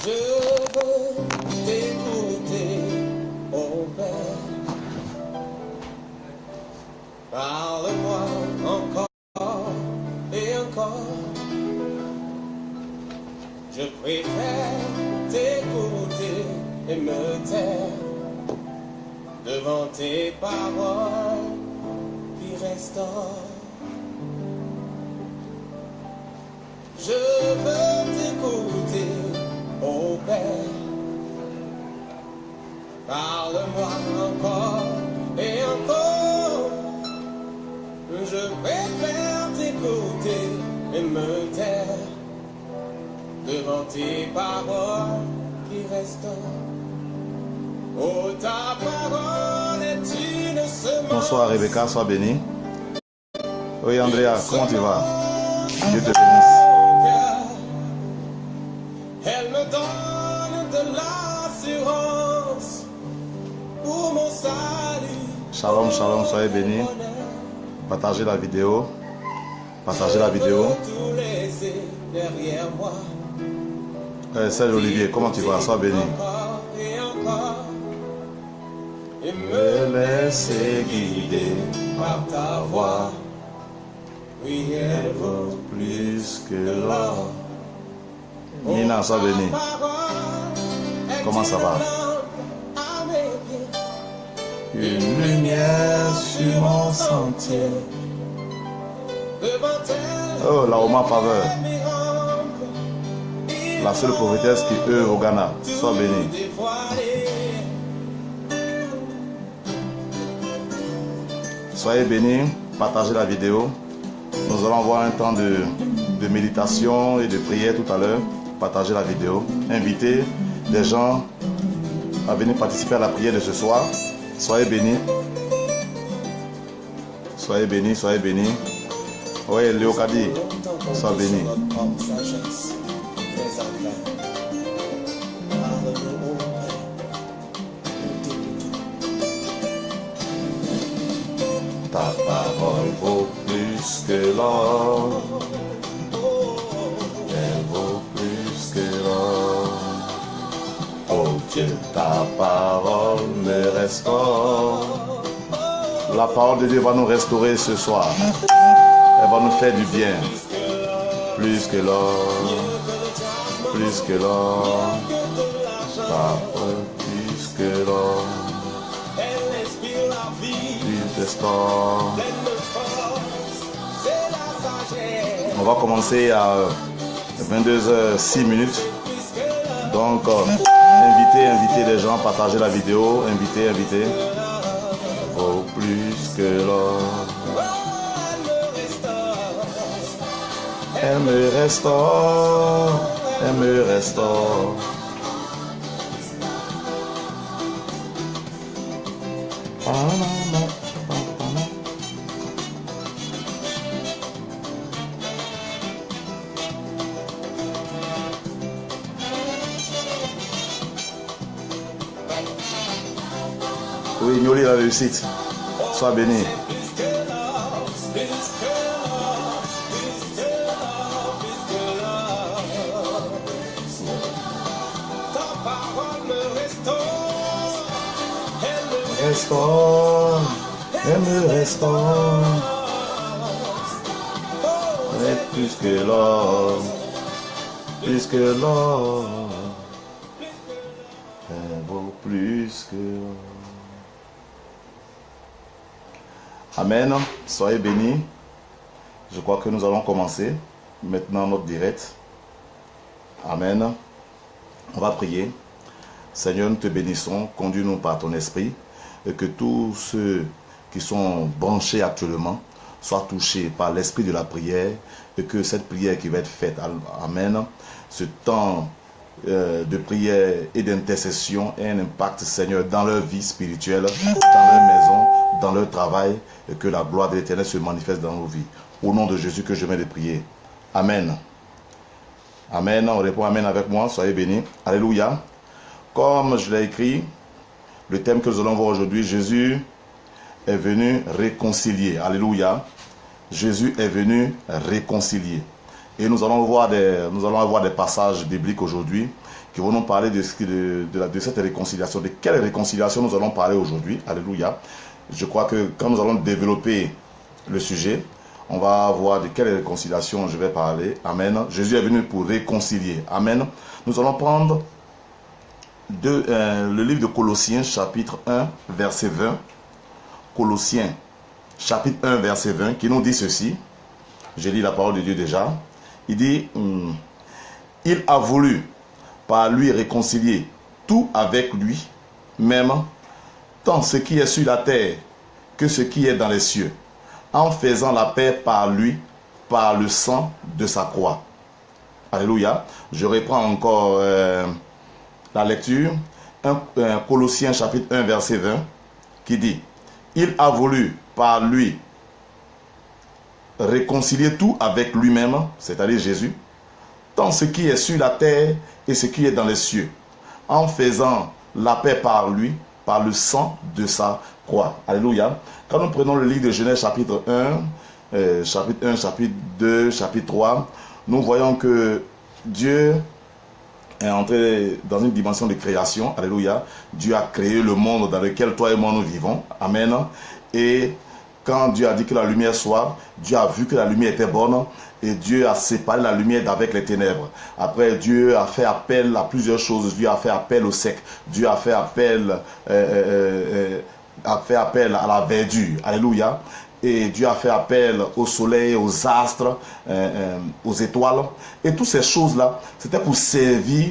Je veux t'écouter, ô Père. Parle-moi encore et encore. Je préfère t'écouter et me taire devant tes paroles qui restaurent. Je veux t'écouter, ô Père. Parle-moi encore et encore. Je préfère t'écouter et me taire devant tes paroles qui restaurent. Oh, ta parole est une semence. Bonsoir Rebecca, sois bénie. Oui Andrea, comment tu vas? Dieu te bénisse. Elle me donne de l'assurance pour mon salut. Shalom, shalom, soyez bénis. Partagez la vidéo. Partagez la vidéo. Tout laisser derrière moi. Serge Olivier, comment tu vas? Sois béni. Encore et encore. Et Me laisser guider par ta voix. Oui, elle vaut plus que l'or. Nina, sois béni. Comment ça va? Une lumière sur mon sentier. Oh, la Oma Faveur. La seule prophétesse qui œuvre au Ghana. Sois béni. Soyez bénis. Partagez la vidéo. Nous allons avoir un temps de méditation et de prière tout à l'heure. Partagez la vidéo. Invitez des gens à venir participer à la prière de ce soir. Soyez bénis. Soyez bénis, soyez bénis. Oui, Léo Kadi, sois béni. Ta parole vaut plus que l'or. Elle vaut plus que l'or. Oh Dieu, ta parole me restaure. La parole de Dieu va nous restaurer ce soir. Elle va nous faire du bien. Plus que l'or. Plus que l'or. Ta parole plus que l'or. On va commencer à 22h06. Donc, invitez les gens, partagez la vidéo, invitez. Vaut plus que l'or. Elle me restaure, elle me restaure. Oui, ignorez la réussite. Sois béni. Restaure, elle me restaure. Mais plus que l'or, plus que l'or. Elle vaut plus que l'or. Amen. Soyez bénis. Je crois que nous allons commencer maintenant notre direct. Amen. On va prier. Seigneur, nous te bénissons. Conduis-nous par ton esprit. Et que tous ceux qui sont branchés actuellement soient touchés par l'esprit de la prière. Et que cette prière qui va être faite, amen, ce temps de prière et d'intercession ait un impact, Seigneur, dans leur vie spirituelle, dans leur maison, dans leur travail, et que la gloire de l'Éternel se manifeste dans nos vies. Au nom de Jésus que je viens de prier. Amen. Amen. On répond Amen avec moi. Soyez bénis. Alléluia. Comme je l'ai écrit, le thème que nous allons voir aujourd'hui, Jésus est venu réconcilier. Alléluia. Jésus est venu réconcilier. Et nous allons avoir des passages bibliques aujourd'hui qui vont nous parler de cette réconciliation. De quelle réconciliation nous allons parler aujourd'hui? Alléluia. Je crois que quand nous allons développer le sujet, on va voir de quelle réconciliation je vais parler. Amen. Jésus est venu pour réconcilier. Amen. Nous allons prendre le livre de Colossiens, chapitre 1, verset 20. Colossiens, chapitre 1, verset 20, qui nous dit ceci. J'ai lu la parole de Dieu déjà. Il dit, il a voulu par lui réconcilier tout avec lui, même tant ce qui est sur la terre que ce qui est dans les cieux, en faisant la paix par lui, par le sang de sa croix. Alléluia. Je reprends encore la lecture. Colossiens chapitre 1 verset 20 qui dit, il a voulu par lui réconcilier tout avec lui-même, c'est-à-dire Jésus, tant ce qui est sur la terre et ce qui est dans les cieux, en faisant la paix par lui, par le sang de sa croix. Alléluia. Quand nous prenons le livre de Genèse chapitre 1, chapitre 1, chapitre 2, chapitre 3, nous voyons que Dieu est entré dans une dimension de création. Alléluia. Dieu a créé le monde dans lequel toi et moi nous vivons. Amen. Et quand Dieu a dit que la lumière soit, Dieu a vu que la lumière était bonne et Dieu a séparé la lumière d'avec les ténèbres. Après, Dieu a fait appel à plusieurs choses. Dieu a fait appel au sec. Dieu a fait appel à la verdure. Alléluia. Et Dieu a fait appel au soleil, aux astres, aux étoiles. Et toutes ces choses-là, c'était pour servir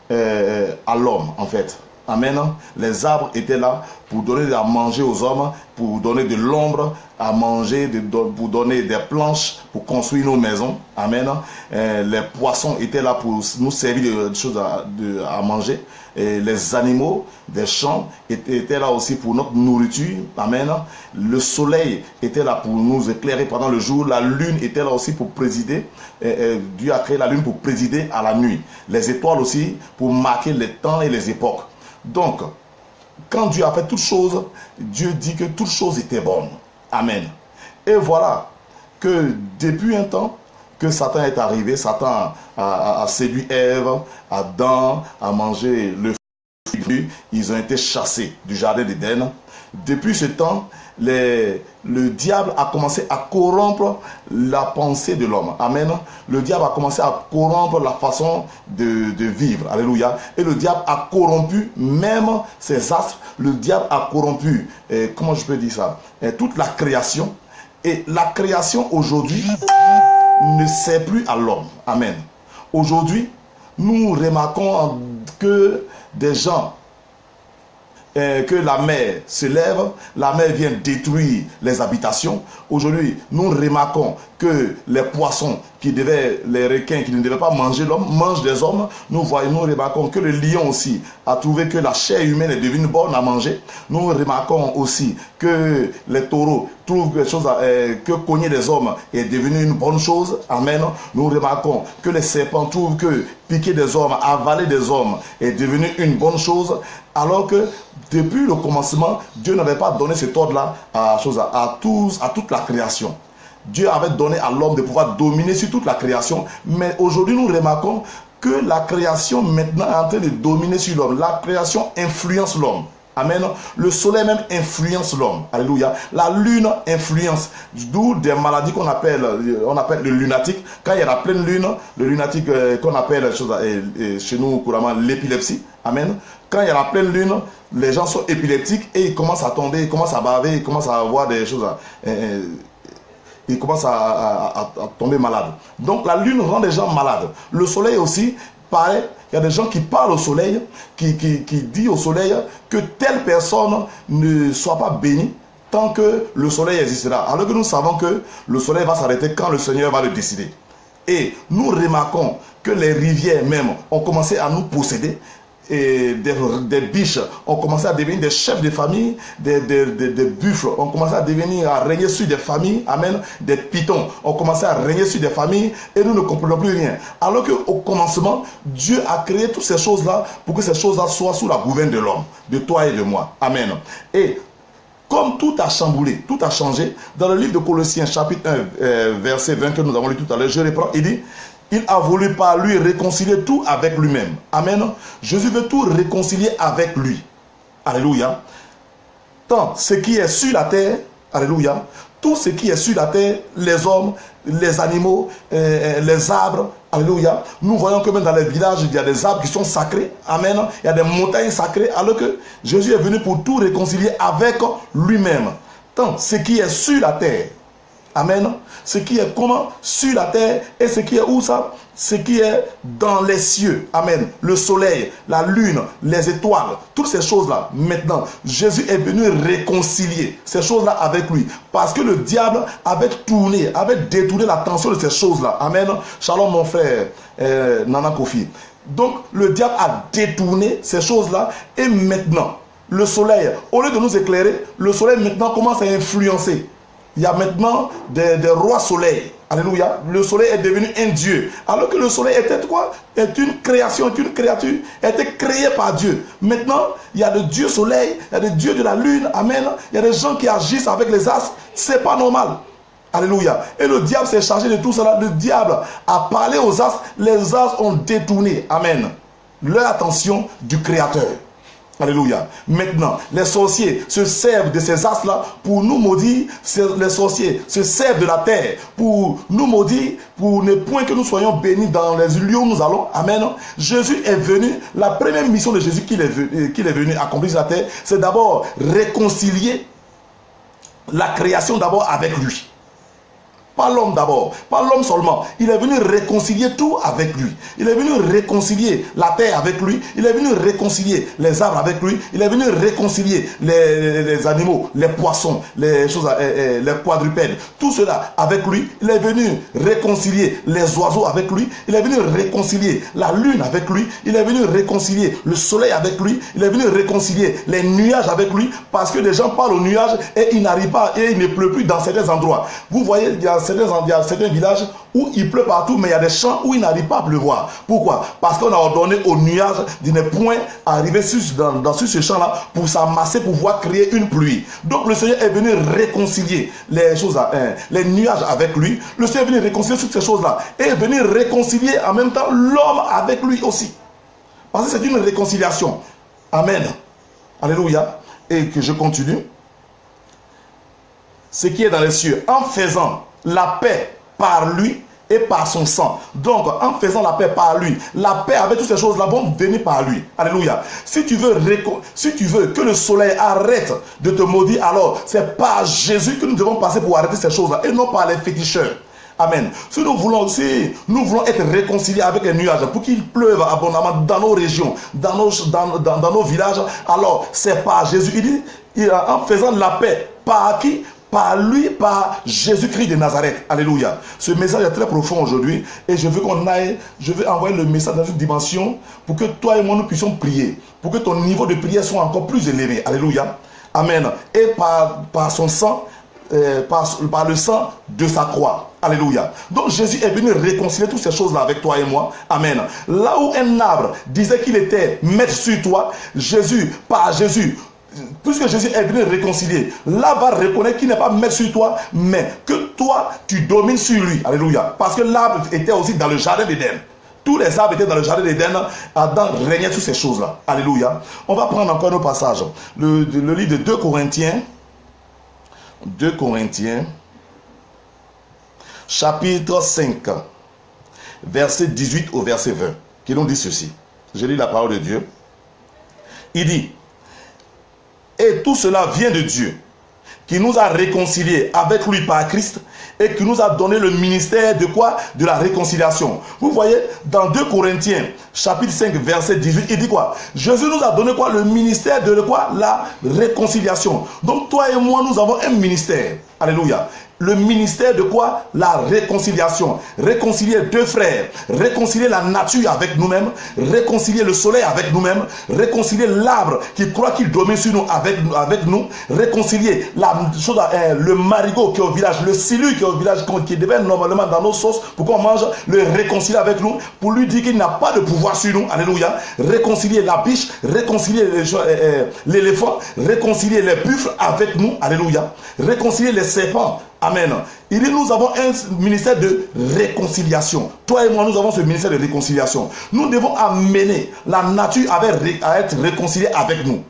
à l'homme, en fait. Amen. Les arbres étaient là pour donner à manger aux hommes, pour donner de l'ombre à manger, pour donner des planches pour construire nos maisons. Amen. Les poissons étaient là pour nous servir de choses à manger. Et les animaux des champs étaient là aussi pour notre nourriture. Amen. Le soleil était là pour nous éclairer pendant le jour. La lune était là aussi pour présider. Dieu a créé la lune pour présider à la nuit. Les étoiles aussi pour marquer les temps et les époques. Donc, quand Dieu a fait toutes choses, Dieu dit que toutes choses étaient bonnes. Amen. Et voilà que depuis un temps que Satan est arrivé, Satan a séduit Ève, Adam, a mangé le fruit, ils ont été chassés du jardin d'Éden. Depuis ce temps, le diable a commencé à corrompre la pensée de l'homme. Amen. Le diable a commencé à corrompre la façon de vivre. Alléluia. Et le diable a corrompu même ses astres. Le diable a corrompu, comment je peux dire ça, toute la création. Et la création aujourd'hui ne sert plus à l'homme. Amen. Aujourd'hui, nous remarquons que des gens, que la mer se lève, la mer vient détruire les habitations. Aujourd'hui, nous remarquons que les poissons les requins qui ne devaient pas manger l'homme, mangent des hommes. Nous remarquons que le lion aussi a trouvé que la chair humaine est devenue bonne à manger. Nous remarquons aussi que les taureaux trouvent quelque chose que cogner des hommes est devenu une bonne chose. Amen. Nous remarquons que les serpents trouvent que piquer des hommes, avaler des hommes est devenu une bonne chose. Alors que depuis le commencement, Dieu n'avait pas donné cet ordre-là à toute la création. Dieu avait donné à l'homme de pouvoir dominer sur toute la création. Mais aujourd'hui, nous remarquons que la création maintenant est en train de dominer sur l'homme. La création influence l'homme. Amen. Le soleil même influence l'homme. Alléluia. La lune influence. D'où des maladies qu'on appelle le lunatique. Quand il y a la pleine lune, le lunatique qu'on appelle chez nous couramment l'épilepsie. Amen. Quand il y a la pleine lune, les gens sont épileptiques et ils commencent à tomber, ils commencent à baver, ils commencent à avoir des choses. Ils commencent à tomber malades. Donc la lune rend les gens malades. Le soleil aussi, pareil, il y a des gens qui parlent au soleil, qui disent au soleil que telle personne ne soit pas bénie tant que le soleil existera. Alors que nous savons que le soleil va s'arrêter quand le Seigneur va le décider. Et nous remarquons que les rivières même ont commencé à nous posséder. Et des biches ont commencé à devenir des chefs de famille, des buffles ont commencé à régner sur des familles, amen, des pitons ont commencé à régner sur des familles et nous ne comprenons plus rien. Alors qu'au commencement, Dieu a créé toutes ces choses-là pour que ces choses-là soient sous la gouverne de l'homme, de toi et de moi. Amen. Et comme tout a chamboulé, tout a changé, dans le livre de Colossiens chapitre 1, verset 20 que nous avons lu tout à l'heure, je reprends, il dit, Il a voulu par lui réconcilier tout avec lui-même. Amen. Jésus veut tout réconcilier avec lui. Alléluia. Tant ce qui est sur la terre, alléluia, tout ce qui est sur la terre, les hommes, les animaux, les arbres, alléluia. Nous voyons que même dans les villages, il y a des arbres qui sont sacrés. Amen. Il y a des montagnes sacrées, alors que Jésus est venu pour tout réconcilier avec lui-même. Tant ce qui est sur la terre, amen, ce qui est comment? Sur la terre, et ce qui est où ça? Ce qui est dans les cieux, amen, le soleil, la lune, les étoiles, toutes ces choses-là. Maintenant, Jésus est venu réconcilier ces choses-là avec lui, parce que le diable avait tourné, avait détourné l'attention de ces choses-là. Amen. Shalom mon frère Nana Kofi. Donc le diable a détourné ces choses-là, et maintenant, le soleil, au lieu de nous éclairer, le soleil maintenant commence à influencer. Il y a maintenant des rois soleils. Alléluia. Le soleil est devenu un dieu. Alors que le soleil était quoi? Est une création, est une créature, était créée par Dieu. Maintenant, il y a le dieu soleil, il y a le dieu de la lune. Amen. Il y a des gens qui agissent avec les astres. C'est pas normal. Alléluia. Et le diable s'est chargé de tout cela. Le diable a parlé aux astres. Les astres ont détourné. Amen. Leur attention du Créateur. Alléluia. Maintenant, les sorciers se servent de ces astres-là pour nous maudire. Les sorciers se servent de la terre pour nous maudire, pour ne point que nous soyons bénis dans les lieux où nous allons. Amen. Jésus est venu. La première mission de Jésus qu'il est venu accomplir sur la terre, c'est d'abord réconcilier la création d'abord avec lui. Pas l'homme d'abord, pas l'homme seulement. Il est venu réconcilier tout avec lui. Il est venu réconcilier la terre avec lui. Il est venu réconcilier les arbres avec lui. Il est venu réconcilier les animaux, les poissons, les choses, les quadrupèdes. Tout cela avec lui. Il est venu réconcilier les oiseaux avec lui. Il est venu réconcilier la lune avec lui. Il est venu réconcilier le soleil avec lui. Il est venu réconcilier les nuages avec lui. Parce que les gens parlent aux nuages et il n'arrive pas, et il ne pleut plus dans certains endroits. Vous voyez, il y a certains villages où il pleut partout, mais il y a des champs où il n'arrive pas à pleuvoir. Pourquoi? Parce qu'on a ordonné aux nuages de ne point arriver sur ce champ-là pour s'amasser, pour pouvoir créer une pluie. Donc le Seigneur est venu réconcilier les choses, les nuages avec lui. Le Seigneur est venu réconcilier toutes ces choses-là. Et est venu réconcilier en même temps l'homme avec lui aussi. Parce que c'est une réconciliation. Amen. Alléluia. Et que je continue. Ce qui est dans les cieux, en faisant la paix par lui et par son sang. Donc, en faisant la paix par lui, la paix avec toutes ces choses-là vont venir par lui. Alléluia. Si tu veux que le soleil arrête de te maudire, alors c'est par Jésus que nous devons passer pour arrêter ces choses-là, et non par les féticheurs. Amen. Si nous voulons être réconciliés avec les nuages pour qu'il pleuve abondamment dans nos régions, dans nos villages, alors c'est par Jésus. Il dit, en faisant la paix par qui? Par lui, par Jésus-Christ de Nazareth. Alléluia. Ce message est très profond aujourd'hui, et je veux envoyer le message dans une dimension pour que toi et moi nous puissions prier, pour que ton niveau de prière soit encore plus élevé. Alléluia. Amen. Et par son sang, par le sang de sa croix. Alléluia. Donc Jésus est venu réconcilier toutes ces choses-là avec toi et moi. Amen. Là où un arbre disait qu'il était maître sur toi, par Jésus, puisque Jésus est venu réconcilier, là va reconnaître qu'il n'est pas maître sur toi, mais que toi, tu domines sur lui. Alléluia. Parce que l'arbre était aussi dans le jardin d'Éden. Tous les arbres étaient dans le jardin d'Éden. Adam régnait sur ces choses-là. Alléluia. On va prendre encore un passage. Le livre de 2 Corinthiens. 2 Corinthiens. Chapitre 5. Verset 18 au verset 20. Qui nous dit ceci. Je lis la parole de Dieu. Il dit: et tout cela vient de Dieu, qui nous a réconciliés avec lui par Christ, et qui nous a donné le ministère de quoi? De la réconciliation. Vous voyez, dans 2 Corinthiens, chapitre 5, verset 18, il dit quoi? Jésus nous a donné quoi? Le ministère de quoi? La réconciliation. Donc toi et moi, nous avons un ministère. Alléluia. Le ministère de quoi? La réconciliation. Réconcilier deux frères, réconcilier la nature avec nous-mêmes, réconcilier le soleil avec nous-mêmes, réconcilier l'arbre qui croit qu'il domine sur nous avec nous, réconcilier le marigot qui est au village, le cilu qui est au village, qui devait normalement dans nos sauces pour qu'on mange, le réconcilier avec nous, pour lui dire qu'il n'a pas de pouvoir sur nous. Alléluia. Réconcilier la biche, réconcilier l'éléphant, réconcilier les buffles avec nous. Alléluia. Réconcilier les serpents. Amen. Il dit, nous avons un ministère de réconciliation. Toi et moi, nous avons ce ministère de réconciliation. Nous devons amener la nature à être réconciliée avec nous.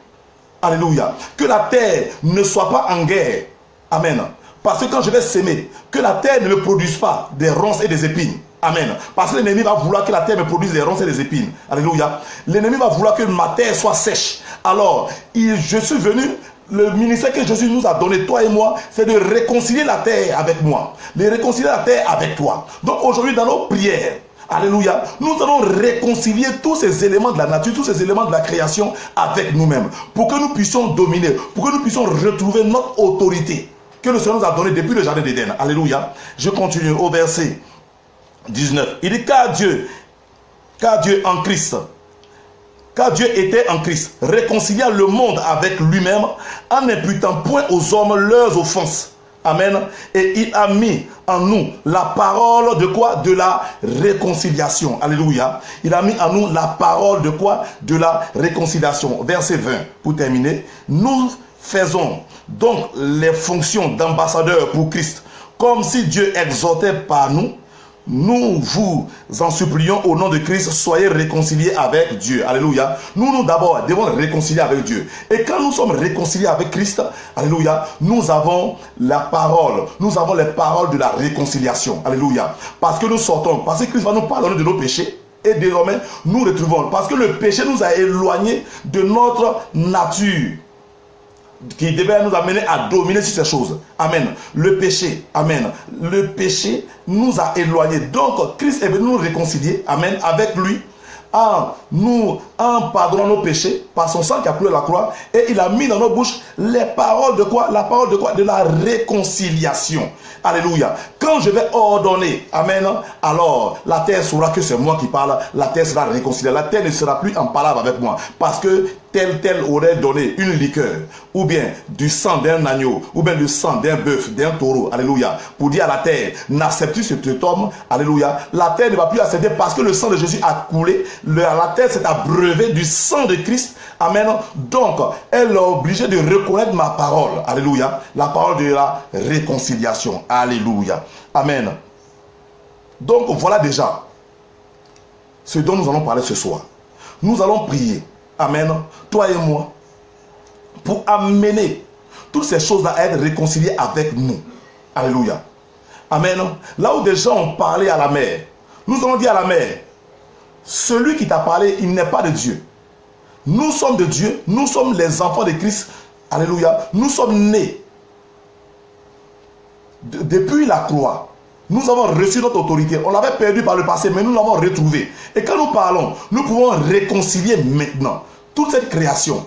Alléluia. Que la terre ne soit pas en guerre. Amen. Parce que quand je vais s'aimer, que la terre ne me produise pas des ronces et des épines. Amen. Parce que l'ennemi va vouloir que la terre me produise des ronces et des épines. Alléluia. L'ennemi va vouloir que ma terre soit sèche. Alors, je suis venu, le ministère que Jésus nous a donné, toi et moi, c'est de réconcilier la terre avec moi. De réconcilier la terre avec toi. Donc aujourd'hui, dans nos prières, alléluia, nous allons réconcilier tous ces éléments de la nature, tous ces éléments de la création avec nous-mêmes. Pour que nous puissions dominer, pour que nous puissions retrouver notre autorité que le Seigneur nous a donnée depuis le jardin d'Éden. Alléluia. Je continue au verset 19. Il dit car Dieu en Christ, car Dieu était en Christ, réconciliant le monde avec lui-même en n'imputant point aux hommes leurs offenses. Amen. Et il a mis en nous la parole de quoi? De la réconciliation. Alléluia. Il a mis en nous la parole de quoi? De la réconciliation. Verset 20, pour terminer. Nous faisons donc les fonctions d'ambassadeurs pour Christ, comme si Dieu exhortait par nous. Nous vous en supplions au nom de Christ, soyez réconciliés avec Dieu. Alléluia. Nous d'abord devons réconcilier avec Dieu. Et quand nous sommes réconciliés avec Christ, alléluia, nous avons la parole. Nous avons les paroles de la réconciliation. Alléluia. Parce que nous sortons, parce que Christ va nous pardonner de nos péchés. Et désormais, nous retrouvons. Parce que le péché nous a éloignés de notre nature, qui devait nous amener à dominer sur ces choses. Amen. Le péché, amen. Le péché nous a éloignés. Donc, Christ est venu nous réconcilier, amen, avec lui, en pardonnant nos péchés, par son sang qui a coulé à la croix, et il a mis dans nos bouches les paroles de quoi? La parole de quoi? De la réconciliation. Alléluia. Quand je vais ordonner, amen, alors la terre saura que c'est moi qui parle, la terre sera réconciliée. La terre ne sera plus en palabre avec moi, parce que tel aurait donné une liqueur, ou bien du sang d'un agneau, ou bien du sang d'un bœuf, d'un taureau, alléluia, pour dire à la terre, n'accepte cet homme, alléluia, la terre ne va plus accepter parce que le sang de Jésus a coulé, la terre s'est abreuvée du sang de Christ, amen, donc elle est obligée de reconnaître ma parole, alléluia, la parole de la réconciliation, alléluia, amen. Donc voilà déjà ce dont nous allons parler ce soir. Nous allons prier. Amen. Toi et moi, pour amener toutes ces choses-là à être réconciliées avec nous. Alléluia. Amen. Là où des gens ont parlé à la mère, nous allons dire à la mère, celui qui t'a parlé, il n'est pas de Dieu. Nous sommes de Dieu, nous sommes les enfants de Christ. Alléluia. Nous sommes nés depuis la croix. Nous avons reçu notre autorité. On l'avait perdu par le passé, mais nous l'avons retrouvée. Et quand nous parlons, nous pouvons réconcilier maintenant toute cette création.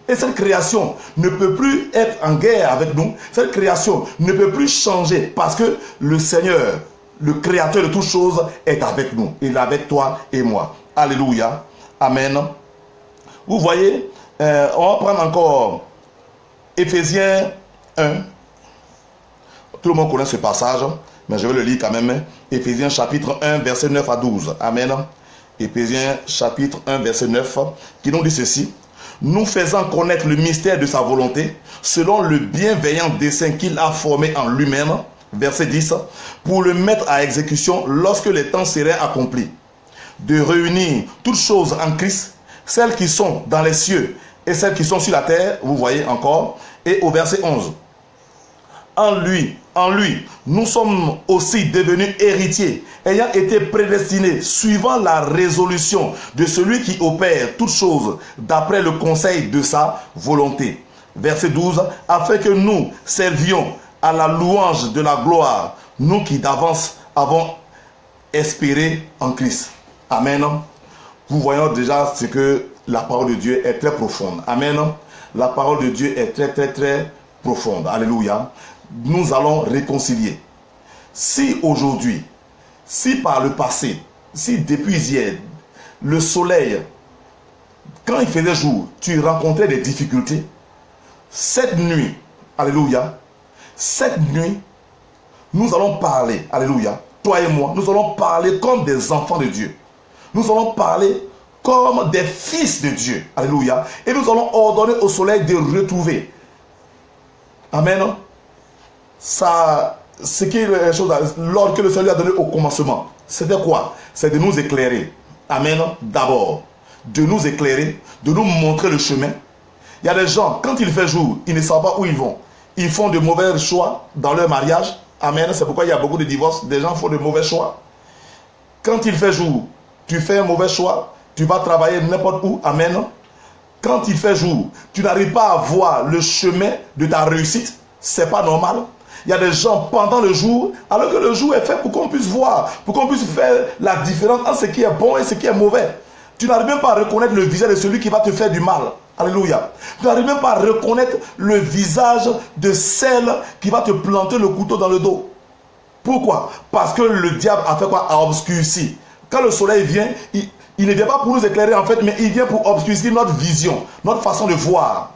Et cette création ne peut plus être en guerre avec nous. Cette création ne peut plus changer parce que le Seigneur, le Créateur de toutes choses, est avec nous. Il est avec toi et moi. Alléluia. Amen. Vous voyez, on va prendre encore Éphésiens 1. Tout le monde connaît ce passage, mais je vais le lire quand même. Éphésiens chapitre 1, verset 9 à 12. Amen. Éphésiens chapitre 1, verset 9, qui nous dit ceci. Nous faisant connaître le mystère de sa volonté, selon le bienveillant dessein qu'il a formé en lui-même, verset 10, pour le mettre à exécution lorsque les temps seraient accomplis, de réunir toutes choses en Christ, celles qui sont dans les cieux et celles qui sont sur la terre, vous voyez encore, et au verset 11. En lui, nous sommes aussi devenus héritiers, ayant été prédestinés, suivant la résolution de celui qui opère toutes choses d'après le conseil de sa volonté. Verset 12, afin que nous servions à la louange de la gloire, nous qui d'avance avons espéré en Christ. Amen. Vous voyez déjà ce que la parole de Dieu est très profonde. Amen. La parole de Dieu est très, très, très profonde. Alléluia. Nous allons réconcilier. Si aujourd'hui, si par le passé, si depuis hier, le soleil, quand il faisait jour, tu rencontrais des difficultés, cette nuit, alléluia, cette nuit, nous allons parler, alléluia, toi et moi, nous allons parler comme des enfants de Dieu. Nous allons parler comme des fils de Dieu, alléluia, et nous allons ordonner au soleil de retrouver. Amen. ce qui est l'ordre que le Seigneur a donné au commencement, c'était quoi? C'est de nous éclairer. Amen. D'abord, de nous éclairer, de nous montrer le chemin. Il y a des gens, quand il fait jour, ils ne savent pas où ils vont. Ils font de mauvais choix dans leur mariage. Amen. C'est pourquoi il y a beaucoup de divorces. Des gens font de mauvais choix. Quand il fait jour, tu fais un mauvais choix. Tu vas travailler n'importe où. Amen. Quand il fait jour, tu n'arrives pas à voir le chemin de ta réussite. C'est pas normal. Il y a des gens pendant le jour, alors que le jour est fait pour qu'on puisse voir, pour qu'on puisse faire la différence entre ce qui est bon et ce qui est mauvais. Tu n'arrives même pas à reconnaître le visage de celui qui va te faire du mal. Alléluia. Tu n'arrives même pas à reconnaître le visage de celle qui va te planter le couteau dans le dos. Pourquoi? Parce que le diable a fait quoi? A obscurci. Quand le soleil vient, il ne vient pas pour nous éclairer en fait, mais il vient pour obscurcir notre vision, notre façon de voir.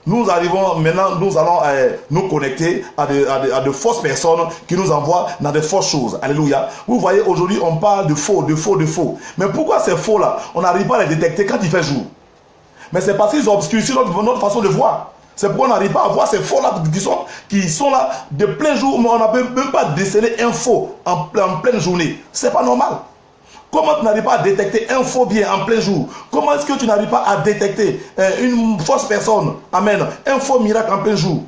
Nous arrivons maintenant, nous allons nous connecter à de fausses personnes qui nous envoient dans de fausses choses. Alléluia. Vous voyez, aujourd'hui, on parle de faux, de faux, de faux. Mais pourquoi ces faux-là, on n'arrive pas à les détecter quand il fait jour? Mais c'est parce qu'ils obscurcissent notre façon de voir. C'est pourquoi on n'arrive pas à voir ces faux-là qui sont là de plein jour, mais on n'a même pas décelé un faux en pleine journée. C'est pas normal. Comment tu n'arrives pas à détecter un faux bien en plein jour? Comment est-ce que tu n'arrives pas à détecter une fausse personne? Amen. Un faux miracle en plein jour.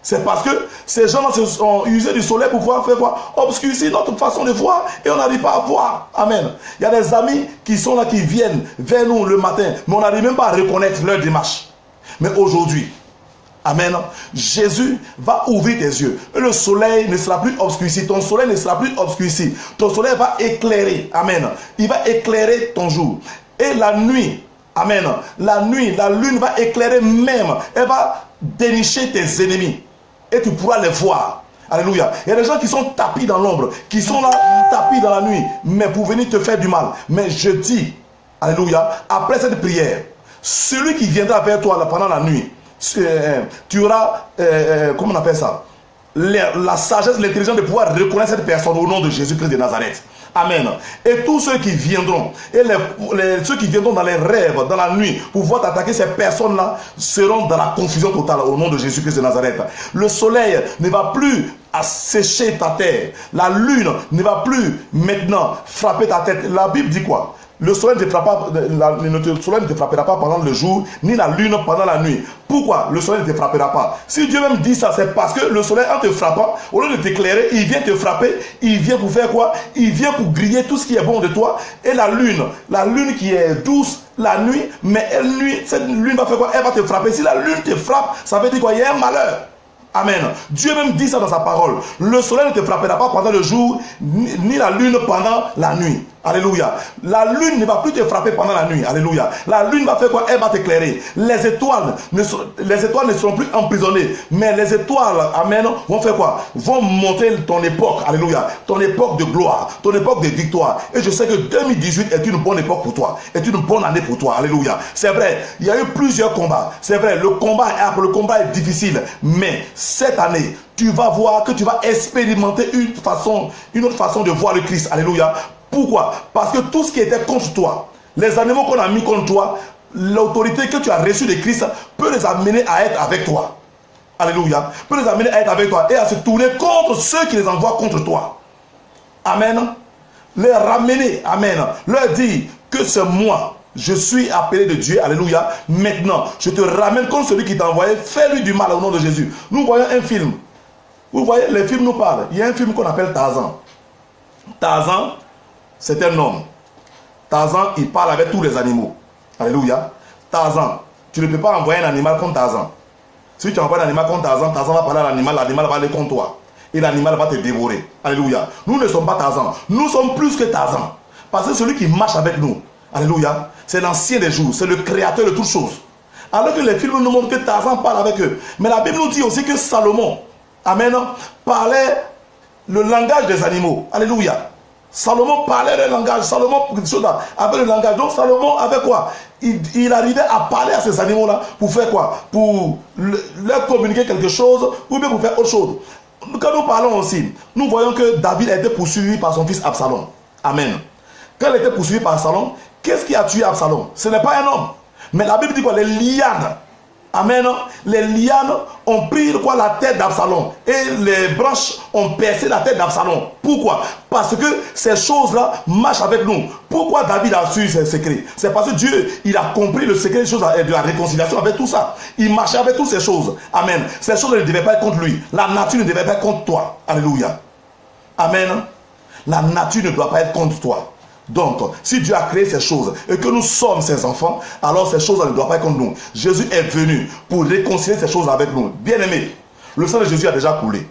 C'est parce que ces gens-là se sont usés du soleil pour pouvoir faire quoi? Obscurcir notre façon de voir et on n'arrive pas à voir. Amen. Il y a des amis qui sont là, qui viennent vers nous le matin, mais on n'arrive même pas à reconnaître leur démarche. Mais aujourd'hui, amen, Jésus va ouvrir tes yeux. Et le soleil ne sera plus obscurci. Ton soleil ne sera plus obscurci. Ton soleil va éclairer. Amen. Il va éclairer ton jour. Et la nuit, amen, la nuit, la lune va éclairer même. Elle va dénicher tes ennemis. Et tu pourras les voir. Alléluia. Il y a des gens qui sont tapis dans l'ombre, qui sont là, tapis dans la nuit, mais pour venir te faire du mal. Mais je dis, alléluia, après cette prière, celui qui viendra vers toi là, pendant la nuit, tu auras, comment on appelle ça, la sagesse, l'intelligence de pouvoir reconnaître cette personne au nom de Jésus-Christ de Nazareth. Amen. Et tous ceux qui viendront, et ceux qui viendront dans les rêves, dans la nuit, pour pouvoir t'attaquer, ces personnes-là seront dans la confusion totale au nom de Jésus-Christ de Nazareth. Le soleil ne va plus assécher ta terre. La lune ne va plus maintenant frapper ta tête. La Bible dit quoi? Le soleil ne te frappera pas pendant le jour, ni la lune pendant la nuit. Pourquoi le soleil ne te frappera pas? Si Dieu même dit ça, c'est parce que le soleil, en te frappant, au lieu de t'éclairer, il vient te frapper. Il vient pour faire quoi? Il vient pour griller tout ce qui est bon de toi. Et la lune qui est douce la nuit, mais cette lune va faire quoi? Elle va te frapper. Si la lune te frappe, ça veut dire quoi? Il y a un malheur. Amen. Dieu même dit ça dans sa parole. Le soleil ne te frappera pas pendant le jour, ni la lune pendant la nuit. Alléluia. La lune ne va plus te frapper pendant la nuit. Alléluia. La lune va faire quoi? Elle va t'éclairer. Les étoiles ne seront plus emprisonnées. Mais les étoiles, amen, vont faire quoi? Vont monter ton époque. Alléluia. Ton époque de gloire. Ton époque de victoire. Et je sais que 2018 est une bonne époque pour toi. Est une bonne année pour toi. Alléluia. C'est vrai. Il y a eu plusieurs combats. C'est vrai. Le combat est difficile. Mais cette année, tu vas voir que tu vas expérimenter une autre façon de voir le Christ. Alléluia. Pourquoi? Parce que tout ce qui était contre toi, les animaux qu'on a mis contre toi, l'autorité que tu as reçue de Christ peut les amener à être avec toi. Alléluia. Peut les amener à être avec toi et à se tourner contre ceux qui les envoient contre toi. Amen. Les ramener. Amen. Leur dire que c'est moi. Je suis appelé de Dieu. Alléluia. Maintenant, je te ramène contre celui qui t'a envoyé. Fais-lui du mal au nom de Jésus. Nous voyons un film. Vous voyez, les films nous parlent. Il y a un film qu'on appelle Tarzan. Tarzan, c'est un homme. Tarzan, il parle avec tous les animaux. Alléluia. Tarzan, tu ne peux pas envoyer un animal contre Tarzan. Si tu envoies un animal contre Tarzan, Tarzan va parler à l'animal va aller contre toi. Et l'animal va te dévorer. Alléluia. Nous ne sommes pas Tarzan. Nous sommes plus que Tarzan. Parce que celui qui marche avec nous, alléluia, c'est l'ancien des jours. C'est le créateur de toutes choses. Alors que les films nous montrent que Tarzan parle avec eux. Mais la Bible nous dit aussi que Salomon, amen, parlait le langage des animaux. Alléluia. Salomon parlait le langage. Salomon avait le langage. Donc Salomon avait quoi? Il arrivait à parler à ces animaux-là pour faire quoi? Pour leur communiquer quelque chose ou bien pour faire autre chose. Quand nous parlons aussi, nous voyons que David a été poursuivi par son fils Absalom. Amen. Quand il a été poursuivi par Absalom, qu'est-ce qui a tué Absalom? Ce n'est pas un homme. Mais la Bible dit quoi? Les lianes Amen. Les lianes ont pris quoi, la tête d'Absalom et les branches ont percé la tête d'Absalom. Pourquoi? Parce que ces choses-là marchent avec nous. Pourquoi David a su ces secrets? C'est parce que Dieu, il a compris le secret des choses de la réconciliation avec tout ça. Il marchait avec toutes ces choses. Amen. Ces choses ne devaient pas être contre lui. La nature ne devait pas être contre toi. Alléluia. Amen. La nature ne doit pas être contre toi. Donc, si Dieu a créé ces choses et que nous sommes ses enfants, alors ces choses ne doivent pas être contre nous. Jésus est venu pour réconcilier ces choses avec nous. Bien-aimé, le sang de Jésus a déjà coulé.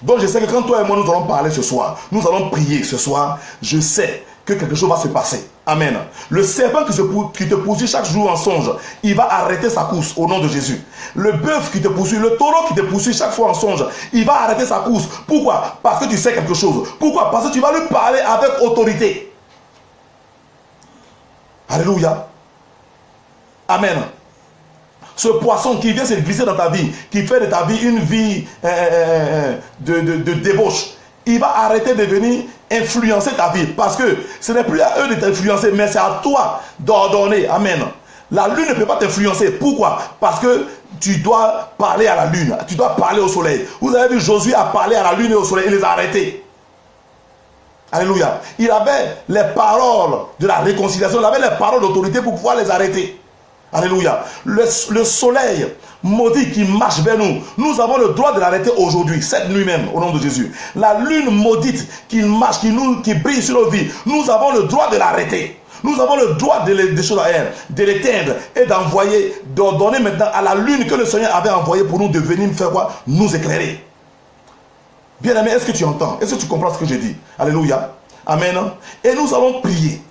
Donc, je sais que quand toi et moi nous allons parler ce soir, nous allons prier ce soir, je sais que quelque chose va se passer. Amen. Le serpent qui te poursuit chaque jour en songe, il va arrêter sa course au nom de Jésus. Le bœuf qui te poursuit, le taureau qui te poursuit chaque fois en songe, il va arrêter sa course. Pourquoi? Parce que tu sais quelque chose. Pourquoi? Parce que tu vas lui parler avec autorité. Alléluia. Amen. Ce poisson qui vient se glisser dans ta vie, qui fait de ta vie une vie de débauche, il va arrêter de venir influencer ta vie. Parce que ce n'est plus à eux de t'influencer, mais c'est à toi d'ordonner. Amen. La lune ne peut pas t'influencer. Pourquoi? Parce que tu dois parler à la lune. Tu dois parler au soleil. Vous avez vu, Josué a parlé à la lune et au soleil. Il les a arrêtés. Alléluia. Il avait les paroles de la réconciliation. Il avait les paroles d'autorité pour pouvoir les arrêter. Alléluia. Le soleil maudit qui marche vers nous, nous avons le droit de l'arrêter aujourd'hui, cette nuit même, au nom de Jésus. La lune maudite qui marche, qui brille sur nos vies, nous avons le droit de l'arrêter. Nous avons le droit de l'éteindre et d'ordonner maintenant à la lune que le Seigneur avait envoyée pour nous de venir faire quoi? Nous éclairer. Bien-aimé, est-ce que tu entends? Est-ce que tu comprends ce que je dis? Alléluia. Amen. Et nous allons prier.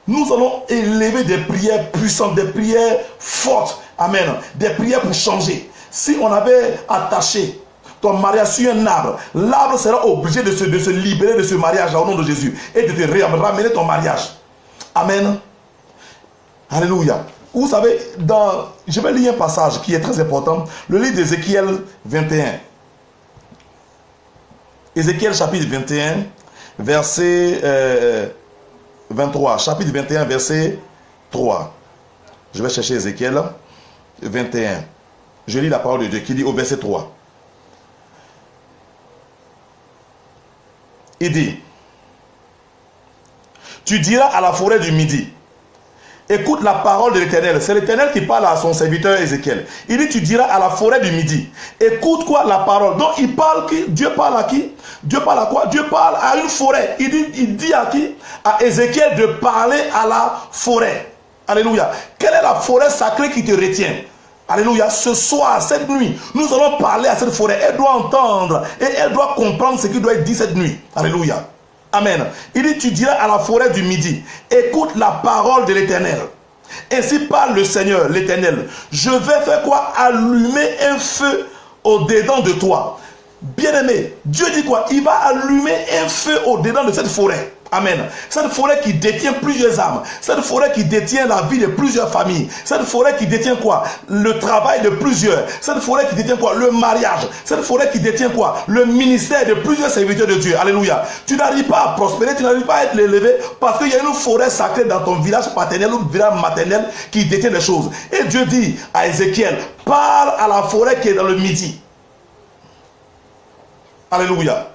Nous allons élever des prières puissantes, des prières fortes. Amen. Des prières pour changer. Si on avait attaché ton mariage sur un arbre, l'arbre sera obligé de se libérer de ce mariage au nom de Jésus et de te ramener ton mariage. Amen. Alléluia. Vous savez, je vais lire un passage qui est très important. Le livre d'Ézéchiel 21. Ézéchiel chapitre 21, verset 23. Chapitre 21, verset 3. Je vais chercher Ézéchiel 21. Je lis la parole de Dieu qui dit au verset 3. Il dit, tu diras à la forêt du Midi, écoute la parole de l'Éternel. C'est l'Éternel qui parle à son serviteur Ézéchiel. Il dit, tu diras à la forêt du Midi. Écoute quoi? La parole. Donc il parle qui? Dieu parle à qui? Dieu parle à quoi? Dieu parle à une forêt. Il dit à qui? À Ézéchiel de parler à la forêt. Alléluia. Quelle est la forêt sacrée qui te retient? Alléluia. Ce soir, cette nuit, nous allons parler à cette forêt. Elle doit entendre et elle doit comprendre ce qui doit être dit cette nuit. Alléluia. Amen. Il dit, tu diras à la forêt du Midi, écoute la parole de l'Éternel. Ainsi parle le Seigneur, l'Éternel. Je vais faire quoi? Allumer un feu au-dedans de toi. Bien-aimé, Dieu dit quoi? Il va allumer un feu au-dedans de cette forêt. Amen. Cette forêt qui détient plusieurs âmes. Cette forêt qui détient la vie de plusieurs familles. Cette forêt qui détient quoi? Le travail de plusieurs. Cette forêt qui détient quoi? Le mariage. Cette forêt qui détient quoi? Le ministère de plusieurs serviteurs de Dieu. Alléluia. Tu n'arrives pas à prospérer, tu n'arrives pas à être élevé parce qu'il y a une forêt sacrée dans ton village paternel ou village maternel qui détient des choses. Et Dieu dit à Ézéchiel, parle à la forêt qui est dans le Midi. Alléluia.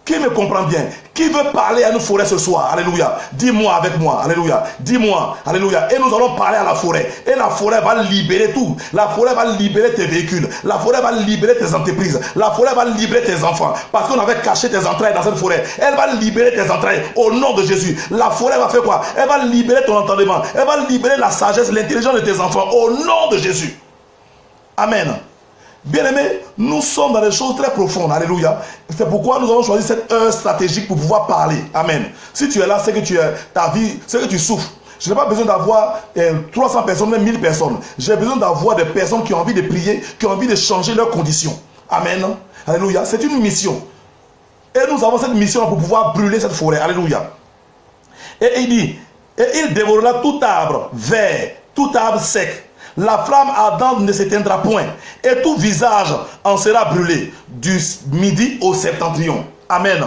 Qui me comprend bien? Qui veut parler à une forêt ce soir? Alléluia. Dis-moi avec moi. Alléluia. Dis-moi. Alléluia. Et nous allons parler à la forêt. Et la forêt va libérer tout. La forêt va libérer tes véhicules. La forêt va libérer tes entreprises. La forêt va libérer tes enfants. Parce qu'on avait caché tes entrailles dans cette forêt. Elle va libérer tes entrailles au nom de Jésus. La forêt va faire quoi? Elle va libérer ton entendement. Elle va libérer la sagesse, l'intelligence de tes enfants au nom de Jésus. Amen. Bien-aimés, nous sommes dans des choses très profondes. Alléluia. C'est pourquoi nous avons choisi cette heure stratégique pour pouvoir parler. Amen. Si tu es là, c'est que ta vie, c'est que tu souffres. Je n'ai pas besoin d'avoir 300 personnes, même 1000 personnes. J'ai besoin d'avoir des personnes qui ont envie de prier, qui ont envie de changer leurs conditions. Amen. Alléluia. C'est une mission. Et nous avons cette mission pour pouvoir brûler cette forêt. Alléluia. Et il dit, et il dévorera tout arbre vert, tout arbre sec. La flamme ardente ne s'éteindra point, et tout visage en sera brûlé, du midi au septentrion. Amen.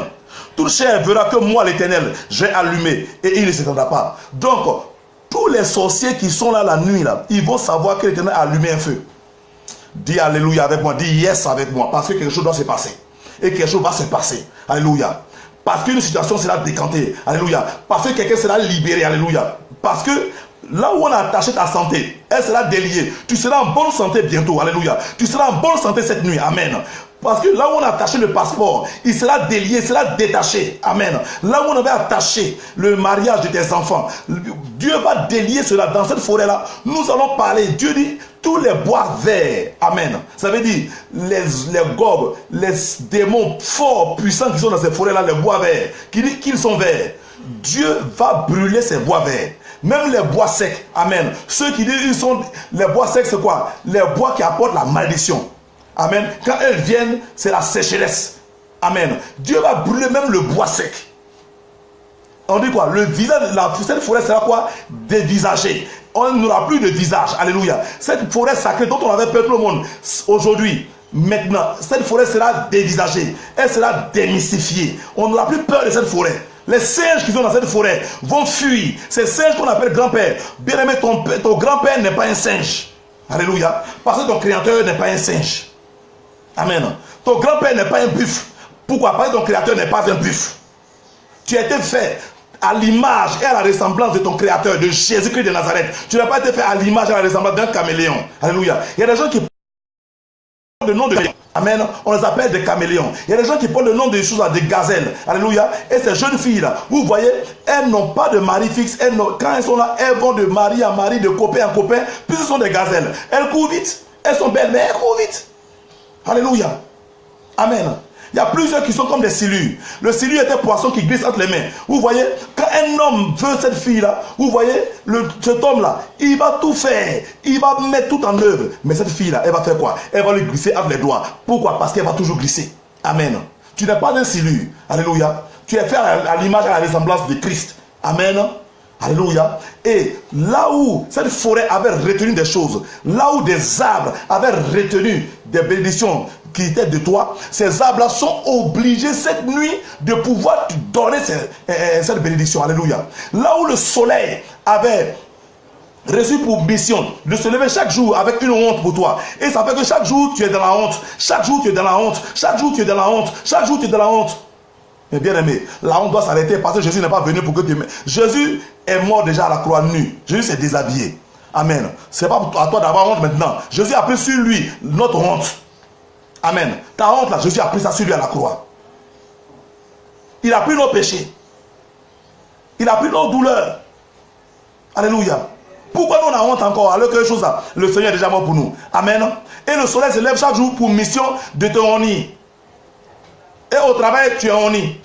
Toute chair verra que moi, l'Éternel, j'ai allumé, et il ne s'éteindra pas. Donc, tous les sorciers qui sont là la nuit, là, ils vont savoir que l'Éternel a allumé un feu. Dis alléluia avec moi, dis yes avec moi, parce que quelque chose doit se passer. Et quelque chose va se passer. Alléluia. Parce qu'une situation sera décantée. Alléluia. Parce que quelqu'un sera libéré. Alléluia. Parce que là où on a attaché ta santé, elle sera déliée. Tu seras en bonne santé bientôt. Alléluia. Tu seras en bonne santé cette nuit. Amen. Parce que là où on a attaché le passeport, il sera délié, il sera détaché. Amen. Là où on avait attaché le mariage de tes enfants, Dieu va délier cela. Dans cette forêt-là, nous allons parler. Dieu dit, tous les bois verts. Amen. Ça veut dire, les gobes, les démons forts, puissants qui sont dans ces forêts-là, les bois verts, qui disent qu'ils sont verts. Dieu va brûler ces bois verts. Même les bois secs. Amen. Ceux qui disent qu'ils sont... Les bois secs, c'est quoi? Les bois qui apportent la malédiction. Amen. Quand elles viennent, c'est la sécheresse. Amen. Dieu va brûler même le bois sec. On dit quoi? Le visage, cette forêt sera quoi? Dévisagée. On n'aura plus de visage. Alléluia. Cette forêt sacrée dont on avait peur tout le monde. Aujourd'hui, maintenant, cette forêt sera dévisagée. Elle sera démystifiée. On n'aura plus peur de cette forêt. Les singes qui sont dans cette forêt vont fuir. Ces singes qu'on appelle grand-père. Bien aimé, ton grand-père n'est pas un singe. Alléluia. Parce que ton créateur n'est pas un singe. Amen. Ton grand-père n'est pas un buffle. Pourquoi? Parce que ton créateur n'est pas un buffle. Tu as été fait à l'image et à la ressemblance de ton créateur, de Jésus-Christ de Nazareth. Tu n'as pas été fait à l'image et à la ressemblance d'un caméléon. Alléluia. Il y a des gens qui portent le nom de caméléon. Amen. On les appelle des caméléons. Il y a des gens qui portent le nom de choses, des gazelles. Alléluia. Et ces jeunes filles-là, vous voyez, elles n'ont pas de mari fixe. Quand elles sont là, elles vont de mari à mari, de copain à copain. Puis ce sont des gazelles. Elles courent vite. Elles sont belles, mais elles courent vite. Alléluia. Amen. Il y a plusieurs qui sont comme des silures. Le silure est un poisson qui glisse entre les mains. Vous voyez, quand un homme veut cette fille-là, vous voyez, cet homme-là, il va tout faire. Il va mettre tout en œuvre. Mais cette fille-là, elle va faire quoi? Elle va lui glisser entre les doigts. Pourquoi? Parce qu'elle va toujours glisser. Amen. Tu n'es pas un silure. Alléluia. Tu es fait à l'image et à la ressemblance de Christ. Amen. Alléluia. Et là où cette forêt avait retenu des choses, là où des arbres avaient retenu des bénédictions qui étaient de toi, ces arbres-là sont obligés cette nuit de pouvoir te donner cette bénédiction. Alléluia. Là où le soleil avait reçu pour mission de se lever chaque jour avec une honte pour toi. Et ça fait que chaque jour tu es dans la honte. Chaque jour tu es dans la honte. Chaque jour tu es dans la honte. Chaque jour tu es dans la honte. Mais bien aimé, la honte doit s'arrêter parce que Jésus n'est pas venu pour que tu... Jésus est mort déjà à la croix nue. Jésus s'est déshabillé. Amen. Ce n'est pas à toi d'avoir honte maintenant. Jésus a pris sur lui notre honte. Amen. Ta honte là, Jésus a pris ça sur lui à la croix. Il a pris nos péchés. Il a pris nos douleurs. Alléluia. Pourquoi nous on a honte encore alors que les choses là, le Seigneur est déjà mort pour nous. Amen. Et le soleil se lève chaque jour pour mission de te honir. Et au travail, tu es honni.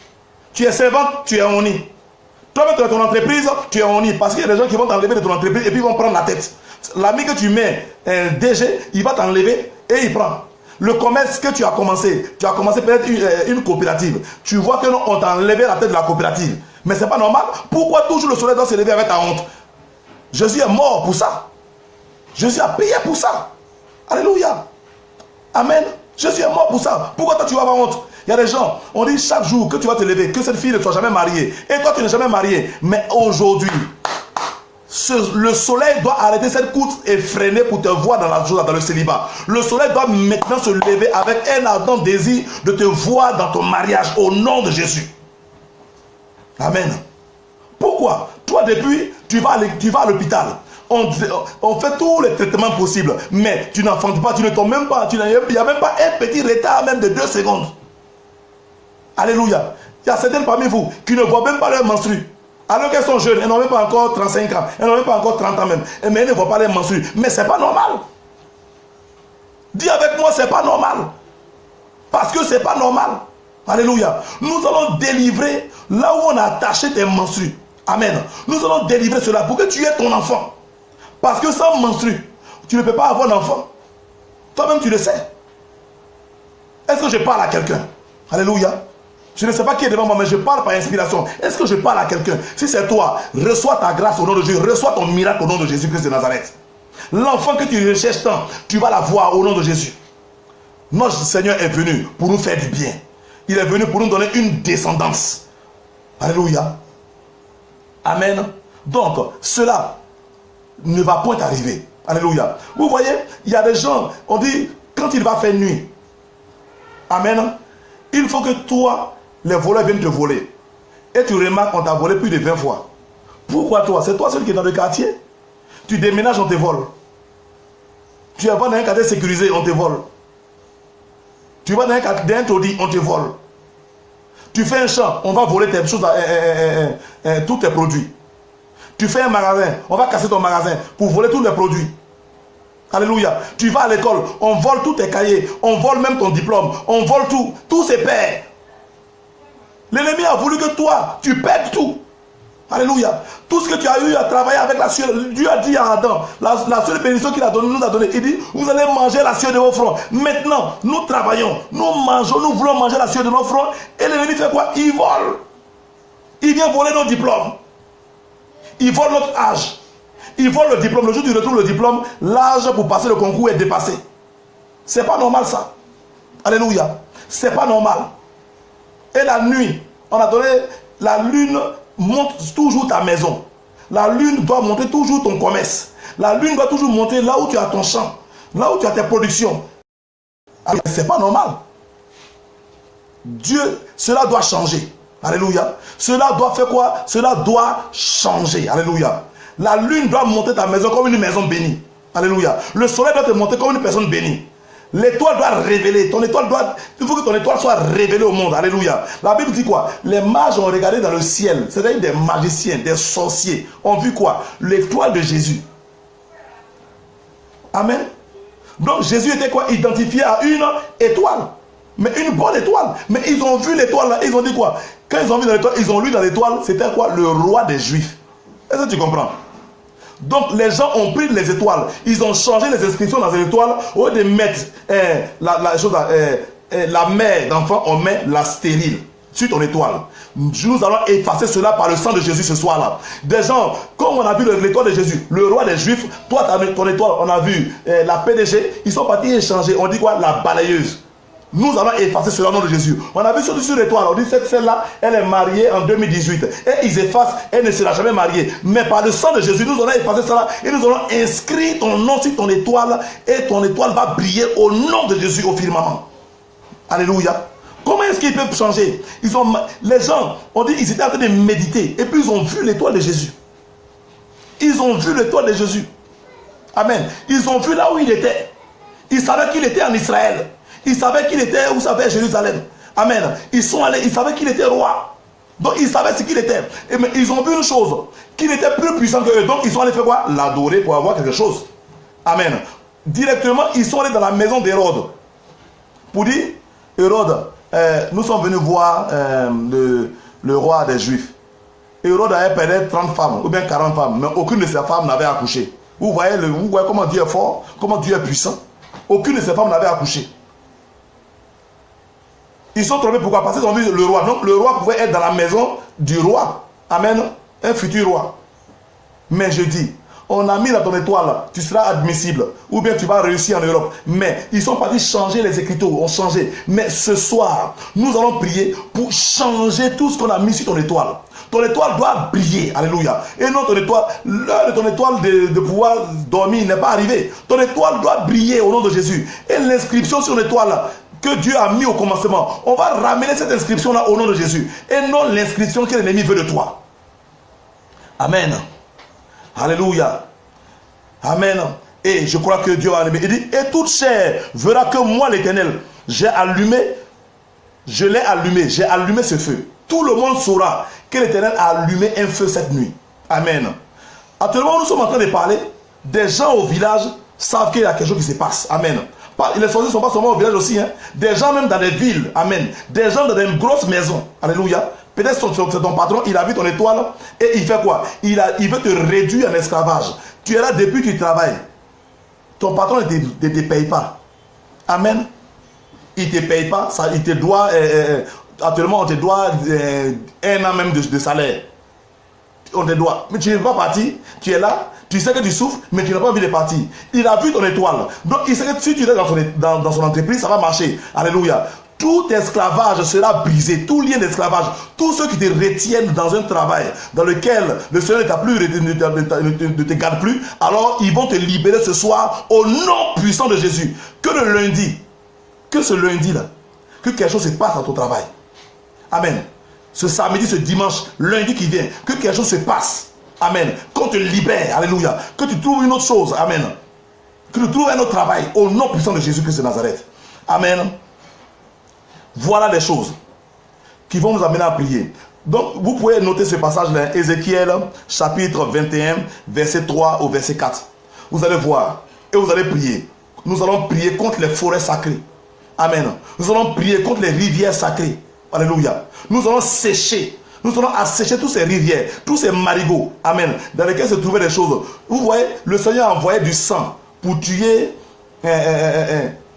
Tu es servante, tu es honni. Toi-même, dans ton entreprise, tu es honni. Parce qu'il y a des gens qui vont t'enlever de ton entreprise et puis ils vont prendre la tête. L'ami que tu mets, un DG, il va t'enlever et il prend. Le commerce que tu as commencé peut-être une coopérative. Tu vois que on t'a enlevé la tête de la coopérative. Mais ce n'est pas normal. Pourquoi toujours le soleil doit se lever avec ta honte? Jésus est mort pour ça. Jésus a payé pour ça. Alléluia. Amen. Jésus est mort pour ça. Pourquoi toi tu vas avoir honte? Il y a des gens, on dit chaque jour que tu vas te lever, que cette fille ne soit jamais mariée. Et toi tu n'es jamais marié. Mais aujourd'hui, le soleil doit arrêter cette course effrénée pour te voir dans le célibat. Le soleil doit maintenant se lever avec un ardent désir de te voir dans ton mariage au nom de Jésus. Amen. Pourquoi? Toi depuis, tu vas à l'hôpital. On fait tous les traitements possibles. Mais tu n'enfantes pas, tu ne tombes même pas. Il n'y a même pas un petit retard même de 2 secondes. Alléluia. Il y a certaines parmi vous qui ne voient même pas leur menstru. Alors qu'elles sont jeunes, elles n'ont même pas encore 35 ans. Elles n'ont même pas encore 30 ans même. Mais elles ne voient pas leur menstru. Mais ce n'est pas normal. Dis avec moi, ce n'est pas normal. Parce que ce n'est pas normal. Alléluia. Nous allons délivrer là où on a attaché tes menstrues. Amen. Nous allons délivrer cela pour que tu aies ton enfant. Parce que sans menstru, tu ne peux pas avoir d'enfant. Toi-même, tu le sais. Est-ce que je parle à quelqu'un? Alléluia. Je ne sais pas qui est devant moi, mais je parle par inspiration. Est-ce que je parle à quelqu'un? Si c'est toi, reçois ta grâce au nom de Jésus. Reçois ton miracle au nom de Jésus-Christ de Nazareth. L'enfant que tu recherches tant, tu vas l'avoir au nom de Jésus. Notre Seigneur est venu pour nous faire du bien. Il est venu pour nous donner une descendance. Alléluia. Amen. Donc, cela ne va point arriver. Alléluia. Vous voyez, il y a des gens, on dit, quand il va faire nuit, amen, il faut que toi, les voleurs viennent te voler. Et tu remarques qu'on t'a volé plus de 20 fois. Pourquoi toi? C'est toi celui qui est dans le quartier. Tu déménages, on te vole. Tu vas dans un quartier sécurisé, on te vole. Tu vas dans un taudis, on te vole. Tu fais un champ, on va voler tes choses, tous tes produits. Tu fais un magasin, on va casser ton magasin pour voler tous les produits. Alléluia. Tu vas à l'école, on vole tous tes cahiers, on vole même ton diplôme, on vole tout, tous ses pères. L'ennemi a voulu que toi, tu perdes tout. Alléluia. Tout ce que tu as eu à travailler avec la sueur, Dieu a dit à Adam, la seule bénédiction qu'il a donnée, nous a donné. Il dit, vous allez manger la sueur de vos fronts. Maintenant, nous travaillons, nous mangeons, nous voulons manger la sueur de nos fronts. Et l'ennemi fait quoi? Il vole. Il vient voler nos diplômes. Il vole notre âge. Il vole le diplôme. Le jour où tu retrouves le diplôme, l'âge pour passer le concours est dépassé. C'est pas normal ça. Alléluia. C'est pas normal. Et la nuit, on a donné, la lune montre toujours ta maison. La lune doit montrer toujours ton commerce. La lune doit toujours montrer là où tu as ton champ, là où tu as tes productions. C'est pas normal. Dieu, cela doit changer. Alléluia. Cela doit faire quoi? Cela doit changer. Alléluia. La lune doit montrer ta maison comme une maison bénie. Alléluia. Le soleil doit te montrer comme une personne bénie. L'étoile doit révéler. Ton étoile doit, il faut que ton étoile soit révélée au monde. Alléluia. La Bible dit quoi? Les mages ont regardé dans le ciel. C'est-à-dire des magiciens, des sorciers. Ont vu quoi? L'étoile de Jésus. Amen. Donc Jésus était quoi? Identifié à une étoile. Mais une bonne étoile. Mais ils ont vu l'étoile là. Ils ont dit quoi? Quand ils ont vu dans l'étoile, ils ont lu dans l'étoile, c'était quoi? Le roi des Juifs. Est-ce que tu comprends? Donc les gens ont pris les étoiles, ils ont changé les inscriptions dans les étoiles. Au lieu de mettre la mère d'enfant, on met la stérile sur ton étoile. Nous allons effacer cela par le sang de Jésus ce soir-là. Des gens, comme on a vu l'étoile de Jésus, le roi des Juifs, toi ton étoile, on a vu la PDG, ils sont partis échanger, on dit quoi? La balayeuse. Nous allons effacer cela au nom de Jésus. On a vu sur l'étoile, on dit celle-là, elle est mariée en 2018. Et ils effacent, elle ne sera jamais mariée. Mais par le sang de Jésus, nous allons effacer cela et nous allons inscrire ton nom sur ton étoile. Et ton étoile va briller au nom de Jésus au firmament. Alléluia. Comment est-ce qu'ils peuvent changer? Les gens, on dit, ils étaient en train de méditer. Et puis ils ont vu l'étoile de Jésus. Ils ont vu l'étoile de Jésus. Amen. Ils ont vu là où il était. Ils savaient qu'il était en Israël. Ils savaient qu'il était, vous savez, Jérusalem. Amen. Ils sont allés, ils savaient qu'il était roi. Donc ils savaient ce qu'il était. Mais ils ont vu une chose, qu'il était plus puissant que eux. Donc ils sont allés faire quoi? L'adorer pour avoir quelque chose. Amen. Directement, ils sont allés dans la maison d'Hérode. Pour dire, Hérode, nous sommes venus voir le roi des Juifs. Hérode avait peut-être 30 femmes, ou bien 40 femmes, mais aucune de ces femmes n'avait accouché. Vous voyez comment Dieu est fort, comment Dieu est puissant. Aucune de ces femmes n'avait accouché. Ils sont trompés, pourquoi? Parce qu'ils ont vu le roi. Donc le roi pouvait être dans la maison du roi. Amen. Un futur roi. Mais je dis, on a mis dans ton étoile, tu seras admissible. Ou bien tu vas réussir en Europe. Mais ils sont partis changer les écritures, ont changé. Mais ce soir, nous allons prier pour changer tout ce qu'on a mis sur ton étoile. Ton étoile doit briller. Alléluia. Et non ton étoile, l'heure de ton étoile de pouvoir dormir n'est pas arrivée. Ton étoile doit briller au nom de Jésus. Et l'inscription sur l'étoile que Dieu a mis au commencement, on va ramener cette inscription-là au nom de Jésus. Et non l'inscription que l'ennemi veut de toi. Amen. Alléluia. Amen. Et je crois que Dieu a allumé. Il dit, et toute chair verra que moi l'Éternel, j'ai allumé ce feu. Tout le monde saura que l'Éternel a allumé un feu cette nuit. Amen. Actuellement, nous sommes en train de parler. Des gens au village savent qu'il y a quelque chose qui se passe. Amen. Les sorciers ne sont pas seulement au village aussi. Des gens même dans des villes. Amen. Des gens dans des grosses maisons. Alléluia. Peut-être c'est ton patron, il a vu ton étoile et il fait quoi? Il veut te réduire en esclavage. Tu es là depuis que tu travailles. Ton patron ne te paye pas. Amen. Il ne te paye pas. Ça, il te doit, actuellement, on te doit 1 an même de salaire. On te doit. Mais tu n'es pas parti. Tu es là. Tu sais que tu souffres, mais tu n'as pas envie de partir. Il a vu ton étoile. Donc, il sait que si tu es dans son entreprise, ça va marcher. Alléluia. Tout esclavage sera brisé, tout lien d'esclavage, tous ceux qui te retiennent dans un travail dans lequel le Seigneur ne te garde plus, alors ils vont te libérer ce soir au nom puissant de Jésus. Que le lundi, que ce lundi-là, que quelque chose se passe à ton travail. Amen. Ce samedi, ce dimanche, lundi qui vient, que quelque chose se passe. Amen. Qu'on te libère, alléluia. Que tu trouves une autre chose, amen. Que tu trouves un autre travail au nom puissant de Jésus-Christ de Nazareth. Amen. Voilà les choses qui vont nous amener à prier. Donc, vous pouvez noter ce passage-là, Ézéchiel, chapitre 21, verset 3 au verset 4. Vous allez voir et vous allez prier. Nous allons prier contre les forêts sacrées. Amen. Nous allons prier contre les rivières sacrées. Alléluia. Nous allons sécher. Nous allons assécher toutes ces rivières, tous ces marigots. Amen. Dans lesquels se trouvaient des choses. Vous voyez, le Seigneur a envoyé du sang pour tuer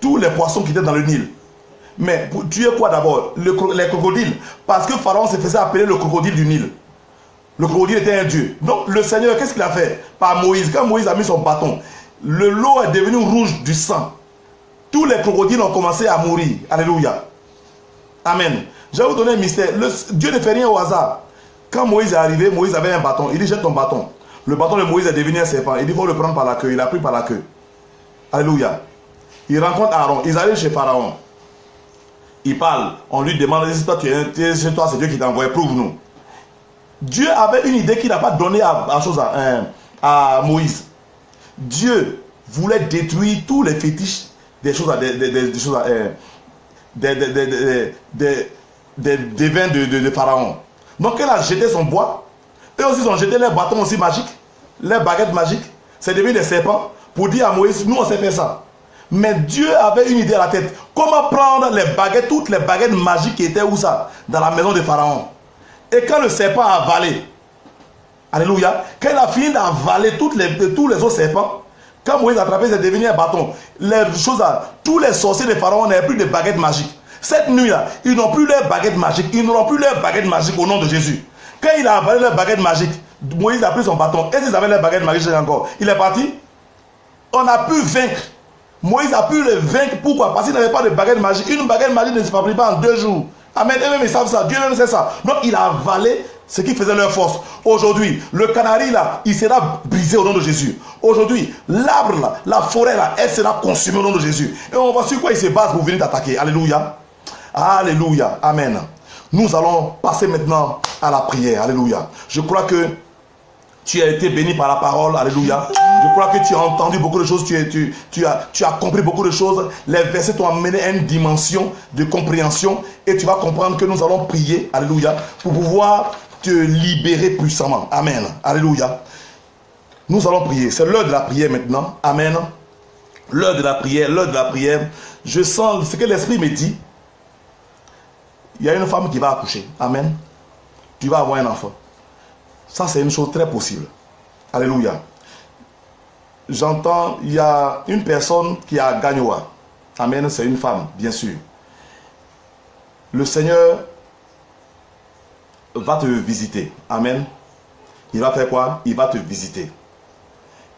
tous les poissons qui étaient dans le Nil. Mais pour tuer quoi d'abord? Les crocodiles. Parce que Pharaon se faisait appeler le crocodile du Nil. Le crocodile était un dieu. Donc le Seigneur, qu'est-ce qu'il a fait? Par Moïse. Quand Moïse a mis son bâton, l'eau est devenue rouge du sang. Tous les crocodiles ont commencé à mourir. Alléluia. Amen. Je vais vous donner un mystère. Dieu ne fait rien au hasard. Quand Moïse est arrivé, Moïse avait un bâton. Il dit, jette ton bâton. Le bâton de Moïse est devenu un serpent. Il dit, il faut le prendre par la queue. Il l'a pris par la queue. Alléluia. Il rencontre Aaron. Ils arrivent chez Pharaon. Il parle. On lui demande, si toi, c'est Dieu qui t'a envoyé, prouve-nous. Dieu avait une idée qu'il n'a pas donnée à Moïse. Dieu voulait détruire tous les fétiches des vins de Pharaon. Donc elle a jeté son bois. Eux aussi ont jeté leurs bâtons aussi magiques, leurs baguettes magiques. C'est devenu des serpents pour dire à Moïse, nous on sait faire ça. Mais Dieu avait une idée à la tête. Comment prendre les baguettes, toutes les baguettes magiques qui étaient où ça? Dans la maison de Pharaon. Et quand le serpent a avalé, alléluia, quand il a fini d'avaler tous les autres serpents, quand Moïse a attrapé, c'est devenu un bâton. Tous les sorciers de Pharaon n'avaient plus de baguettes magiques. Cette nuit-là, ils n'ont plus leurs baguettes magiques. Ils n'auront plus leurs baguettes magiques au nom de Jésus. Quand il a avalé leurs baguettes magiques, Moïse a pris son bâton. Et s'ils avaient leurs baguettes magiques encore, il est parti. On a pu vaincre. Moïse a pu le vaincre. Pourquoi? Parce qu'il n'avait pas de baguette magique. Une baguette magique ne se fabrique pas en 2 jours. Amen. Et même ils savent ça. Dieu même sait ça. Donc il a avalé ce qui faisait leur force. Aujourd'hui, le canari là, il sera brisé au nom de Jésus. Aujourd'hui, l'arbre là, la forêt là, elle sera consumée au nom de Jésus. Et on voit sur quoi il se base pour venir t'attaquer. Alléluia. Alléluia. Amen. Nous allons passer maintenant à la prière. Alléluia. Je crois que tu as été béni par la parole. Alléluia. Je crois que tu as entendu beaucoup de choses. Tu as compris beaucoup de choses. Les versets t'ont amené à une dimension de compréhension. Et tu vas comprendre que nous allons prier. Alléluia. Pour pouvoir te libérer puissamment. Amen. Alléluia. Nous allons prier. C'est l'heure de la prière maintenant. Amen. L'heure de la prière. L'heure de la prière. Je sens ce que l'Esprit me dit. Il y a une femme qui va accoucher. Amen. Tu vas avoir un enfant. Ça, c'est une chose très possible. Alléluia. J'entends, il y a une personne qui a Gagnoa. Amen, c'est une femme, bien sûr. Le Seigneur va te visiter. Amen. Il va faire quoi? Il va te visiter.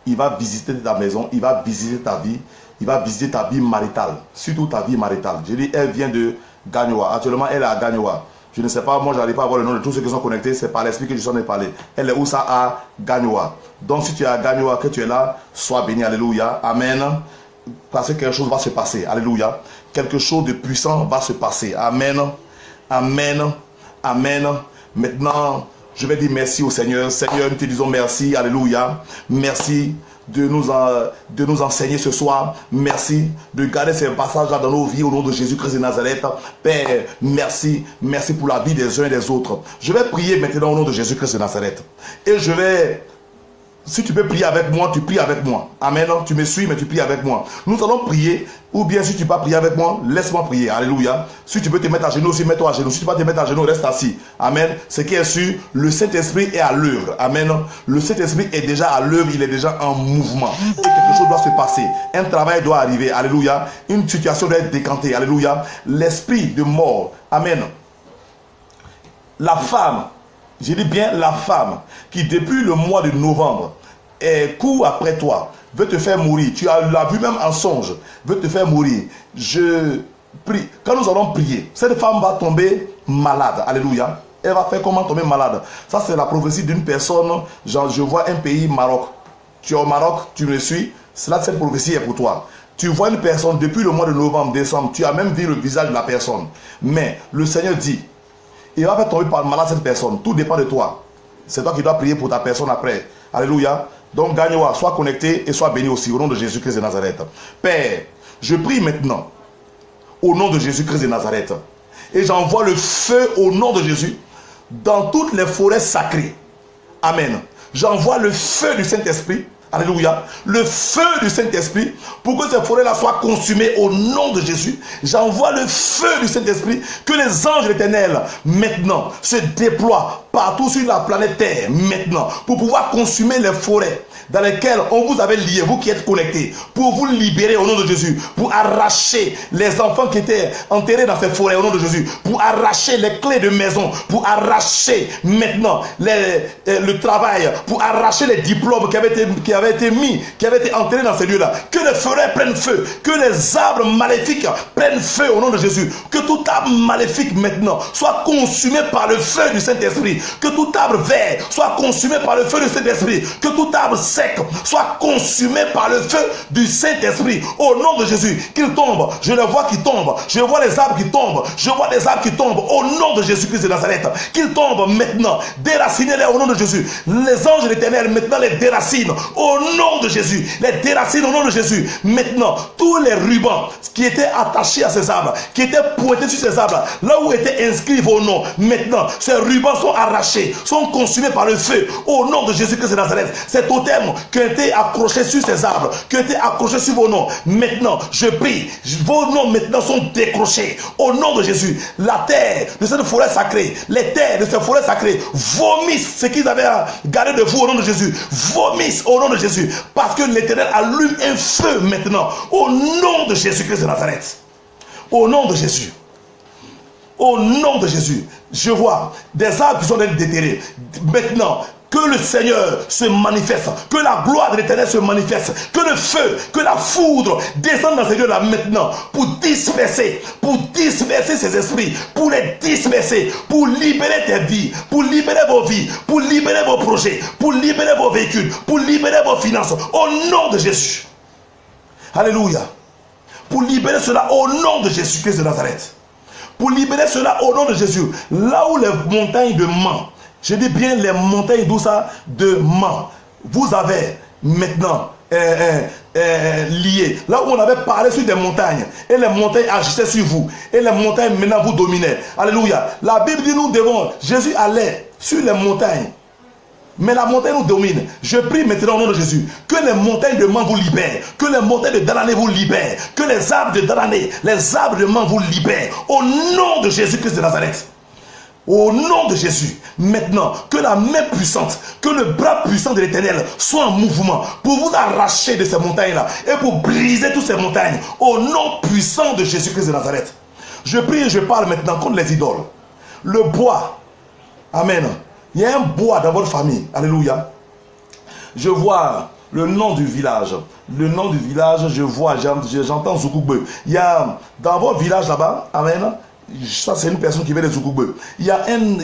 Il va visiter ta maison, il va visiter ta vie, il va visiter ta vie maritale. Surtout ta vie maritale. Je dis, elle vient de Gagnoa. Actuellement, elle est à Gagnoa. Je ne sais pas, moi je n'arrive pas à avoir le nom de tous ceux qui sont connectés, c'est par l'esprit que je suis en train de parler. Elle est où ça? À Gagnoa. Donc si tu es à Gagnoa, que tu es là, sois béni, alléluia, amen. Parce que quelque chose va se passer, alléluia. Quelque chose de puissant va se passer, amen, amen, amen. Maintenant, je vais dire merci au Seigneur. Seigneur, nous te disons merci, alléluia. Merci de nous enseigner ce soir. Merci de garder ces passages-là dans nos vies au nom de Jésus-Christ de Nazareth. Père, merci. Merci pour la vie des uns et des autres. Je vais prier maintenant au nom de Jésus-Christ de Nazareth. Et je vais... Si tu peux prier avec moi, tu pries avec moi. Amen. Tu me suis, mais tu pries avec moi. Nous allons prier. Ou bien si tu ne peux pas prier avec moi, laisse-moi prier. Alléluia. Si tu peux te mettre à genoux aussi, mets-toi à genoux. Si tu ne peux pas te mettre à genoux, reste assis. Amen. Ce qui est sûr, le Saint-Esprit est à l'œuvre. Amen. Le Saint-Esprit est déjà à l'œuvre. Il est déjà en mouvement. Et quelque chose doit se passer. Un travail doit arriver. Alléluia. Une situation doit être décantée. Alléluia. L'esprit de mort. Amen. La femme. Je dis bien la femme qui depuis le mois de novembre court après toi, veut te faire mourir. Tu l'as vu même en songe, veut te faire mourir. Je quand nous allons prier, cette femme va tomber malade. Alléluia. Elle va faire comment tomber malade? Ça, c'est la prophétie d'une personne. Genre, je vois un pays, Maroc. Tu es au Maroc, tu me suis. Cette prophétie est pour toi. Tu vois une personne depuis le mois de novembre, décembre. Tu as même vu le visage de la personne. Mais le Seigneur dit, il va faire tomber par malade cette personne. Tout dépend de toi. C'est toi qui dois prier pour ta personne après. Alléluia. Donc, gagne-toi, sois connecté et sois béni aussi au nom de Jésus-Christ de Nazareth. Père, je prie maintenant au nom de Jésus-Christ de Nazareth. Et j'envoie le feu au nom de Jésus dans toutes les forêts sacrées. Amen. J'envoie le feu du Saint-Esprit. Alléluia. Le feu du Saint-Esprit pour que ces forêts-là soient consumées au nom de Jésus. J'envoie le feu du Saint-Esprit, que les anges de l'Éternel maintenant se déploient partout sur la planète Terre maintenant pour pouvoir consumer les forêts dans lesquelles on vous avait lié, vous qui êtes connectés, pour vous libérer au nom de Jésus, pour arracher les enfants qui étaient enterrés dans ces forêts au nom de Jésus, pour arracher les clés de maison, pour arracher maintenant le travail, pour arracher les diplômes qui avaient été enterrés dans ces lieux-là. Que les forêts prennent feu, que les arbres maléfiques prennent feu au nom de Jésus, que tout arbre maléfique maintenant soit consumé par le feu du Saint-Esprit, que tout arbre vert soit consumé par le feu du Saint-Esprit, que tout arbre sec soit consumé par le feu du Saint-Esprit au nom de Jésus. Qu'il tombe, je le vois qui tombe, je vois les arbres qui tombent, je vois des arbres qui tombent au nom de Jésus-Christ de Nazareth. Qu'ils tombent maintenant, déracinez-les au nom de Jésus. Les anges de l'Éternel maintenant les déracinent au nom de Jésus, les déracinent au nom de Jésus. Maintenant, tous les rubans qui étaient attachés à ces arbres, qui étaient pointés sur ces arbres, là où étaient inscrits vos noms, maintenant, ces rubans sont arrachés, sont consumés par le feu au nom de Jésus-Christ de Nazareth. Cet totem qui a été accroché sur ces arbres, qui a été accroché sur vos noms, maintenant, je prie, vos noms maintenant sont décrochés au nom de Jésus. La terre de cette forêt sacrée, les terres de cette forêt sacrée vomissent ce qu'ils avaient gardé de vous au nom de Jésus, vomissent au nom de Jésus, parce que l'Éternel allume un feu maintenant au nom de Jésus-Christ de Nazareth. Au nom de Jésus. Au nom de Jésus. Je vois des arbres qui sont déterrés. Maintenant, que le Seigneur se manifeste, que la gloire de l'Éternel se manifeste, que le feu, que la foudre descendent dans ces lieux-là maintenant pour disperser ces esprits, pour les disperser, pour libérer tes vies, pour libérer vos vies, pour libérer vos projets, pour libérer vos véhicules, pour libérer vos finances, au nom de Jésus. Alléluia. Pour libérer cela au nom de Jésus-Christ de Nazareth. Pour libérer cela au nom de Jésus. Là où les montagnes de Man, je dis bien les montagnes d'où ça de Man, vous avez maintenant lié. Là où on avait parlé sur des montagnes, et les montagnes agissaient sur vous, et les montagnes maintenant vous dominaient. Alléluia. La Bible dit nous devons, Jésus allait sur les montagnes, mais la montagne nous domine. Je prie maintenant au nom de Jésus que les montagnes de Man vous libèrent, que les montagnes de Danané vous libèrent, que les arbres de Danané, les arbres de Man vous libèrent, au nom de Jésus-Christ de Nazareth. Au nom de Jésus, maintenant, que la main puissante, que le bras puissant de l'Éternel soit en mouvement pour vous arracher de ces montagnes-là et pour briser toutes ces montagnes. Au nom puissant de Jésus-Christ de Nazareth. Je prie et je parle maintenant contre les idoles. Le bois. Amen. Il y a un bois dans votre famille. Alléluia. Je vois le nom du village. Le nom du village, je vois, j'entends Zoukougbe. Il y a dans votre village là-bas, amen. Ça, c'est une personne qui vient de Zoukougbe. Il y a une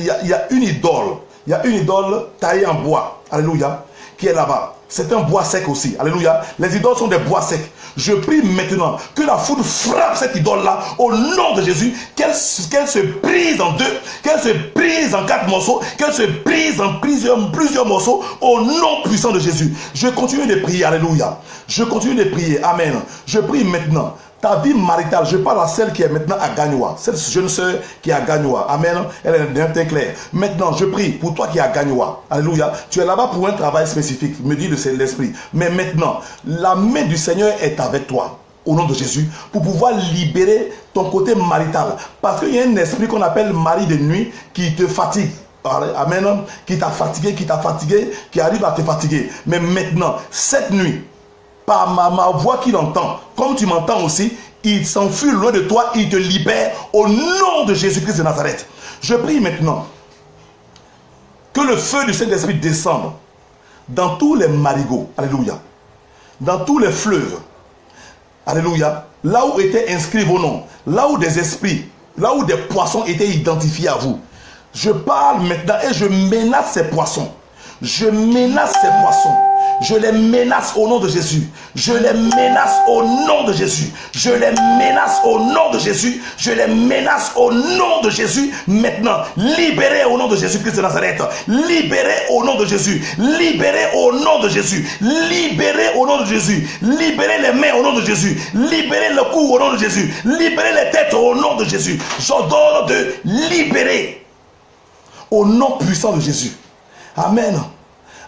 idole. Il y a une idole taillée en bois. Alléluia. Qui est là-bas. C'est un bois sec aussi. Alléluia. Les idoles sont des bois secs. Je prie maintenant que la foudre frappe cette idole-là au nom de Jésus. Qu'elle se brise en deux. Qu'elle se brise en 4 morceaux. Qu'elle se brise en plusieurs morceaux au nom puissant de Jésus. Je continue de prier. Alléluia. Je continue de prier. Amen. Je prie maintenant. Ta vie maritale, je parle à celle qui est maintenant à Gagnoa, cette jeune soeur qui est à Gagnoa. Amen. Elle est d'un teint clair. Maintenant, je prie pour toi qui es à Gagnoa. Alléluia. Tu es là-bas pour un travail spécifique, me dit l'Esprit. Mais maintenant, la main du Seigneur est avec toi, au nom de Jésus, pour pouvoir libérer ton côté marital. Parce qu'il y a un esprit qu'on appelle mari de nuit qui te fatigue. Amen. Qui t'a fatigué, qui arrive à te fatiguer. Mais maintenant, cette nuit, par ma voix qu'il entend, comme tu m'entends aussi, il s'enfuit loin de toi, il te libère au nom de Jésus-Christ de Nazareth. Je prie maintenant que le feu du Saint-Esprit descende dans tous les marigots, alléluia, dans tous les fleuves, Alléluia. Là où étaient inscrits vos noms, là où des esprits, là où des poissons étaient identifiés à vous. Je parle maintenant et je menace ces poissons. Je menace ces poissons. Je les menace au nom de Jésus. Je les menace au nom de Jésus. Je les menace au nom de Jésus. Je les menace au nom de Jésus. Maintenant, libérez au nom de Jésus-Christ de Nazareth. Libérez au nom de Jésus. Libérez au nom de Jésus. Libérez au nom de Jésus. Libérez les mains au nom de Jésus. Libérez le cou au nom de Jésus. Libérez les têtes au nom de Jésus. J'ordonne de libérer au nom puissant de Jésus. Amen.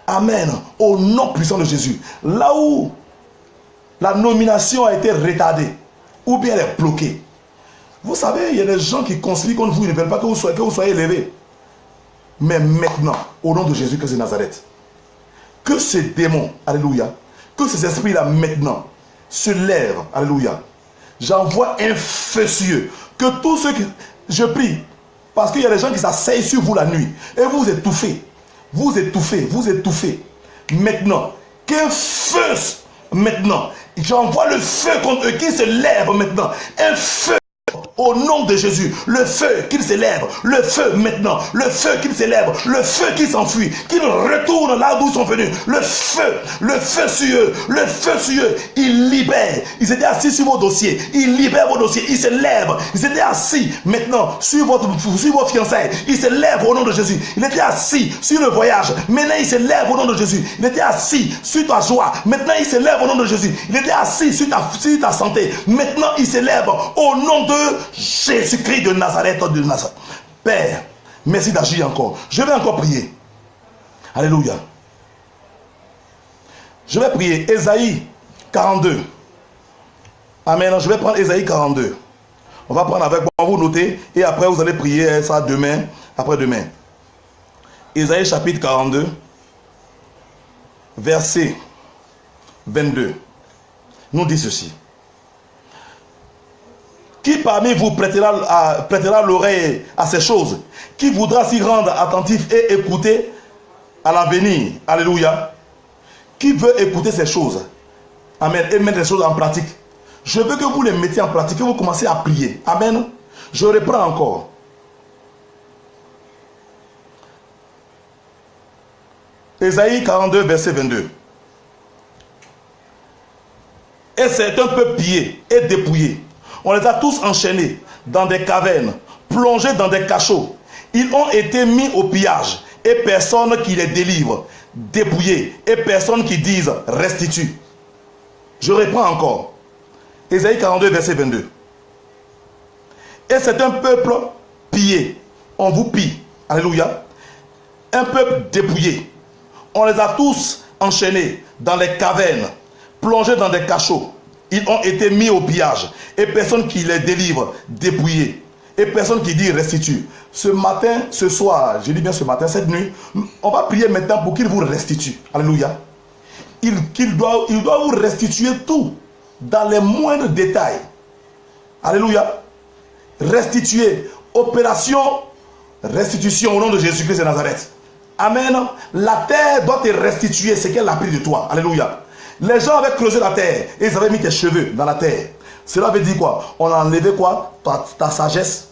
Amen. Au nom puissant de Jésus. Là où la nomination a été retardée, ou bien elle est bloquée. Vous savez, il y a des gens qui conspirent contre vous, ils ne veulent pas que vous soyez élevés. Mais maintenant, au nom de Jésus-Christ de Nazareth, que ces démons, alléluia, que ces esprits-là maintenant se lèvent, alléluia. J'envoie un feu sur eux. Que tous ceux qui... Je prie, parce qu'il y a des gens qui s'asseyent sur vous la nuit et vous étouffez. Vous étouffez, vous étouffez. Maintenant, qu'un feu, maintenant, j'envoie le feu contre eux qui se lève maintenant. Un feu. Au nom de Jésus, le feu qu'il s'élève, le feu maintenant, le feu qu'il s'élève, le feu qui s'enfuit, qu'il retourne là d'où ils sont venus, le feu sur eux, le feu sur eux, il libère. Ils étaient assis sur vos dossiers, il libère vos dossiers, ils se lèvent. Ils étaient assis maintenant sur vos fiançailles, ils se lèvent au nom de Jésus. Il était assis sur le voyage, maintenant il se lève au nom de Jésus. Il était assis sur ta joie, maintenant il se lève au nom de Jésus. Il était assis sur ta santé, maintenant il se lève au nom de Jésus-Christ de Nazareth, Père, merci d'agir encore. Je vais encore prier. Alléluia. Je vais prier. Ésaïe 42. Amen. Je vais prendre Ésaïe 42. On va prendre avec moi, vous notez, et après vous allez prier ça demain, après-demain. Ésaïe chapitre 42, verset 22. Nous dit ceci. Qui parmi vous prêtera l'oreille à ces choses? Qui voudra s'y rendre attentif et écouter à l'avenir? Alléluia. Qui veut écouter ces choses? Amen. Et mettre les choses en pratique. Je veux que vous les mettiez en pratique, que vous commencez à prier. Amen. Je reprends encore. Ésaïe 42, verset 22. Et c'est un peu pillé et dépouillé. On les a tous enchaînés dans des cavernes, plongés dans des cachots. Ils ont été mis au pillage et personne qui les délivre, dépouillés et personne qui dise restitue. Je reprends encore. Ésaïe 42, verset 22. Et c'est un peuple pillé. On vous pille. Alléluia. Un peuple dépouillé. On les a tous enchaînés dans les cavernes, plongés dans des cachots. Ils ont été mis au pillage. Et personne qui les délivre, dépouillés. Et personne qui dit restitue. Ce matin, ce soir, je dis bien ce matin, cette nuit, on va prier maintenant pour qu'il vous restitue. Alléluia. Il doit vous restituer tout. Dans les moindres détails. Alléluia. Restituer. Opération restitution au nom de Jésus-Christ de Nazareth. Amen. La terre doit te restituer ce qu'elle a pris de toi. Alléluia. Les gens avaient creusé la terre et ils avaient mis tes cheveux dans la terre. Cela veut dire quoi? On a enlevé quoi? Ta sagesse,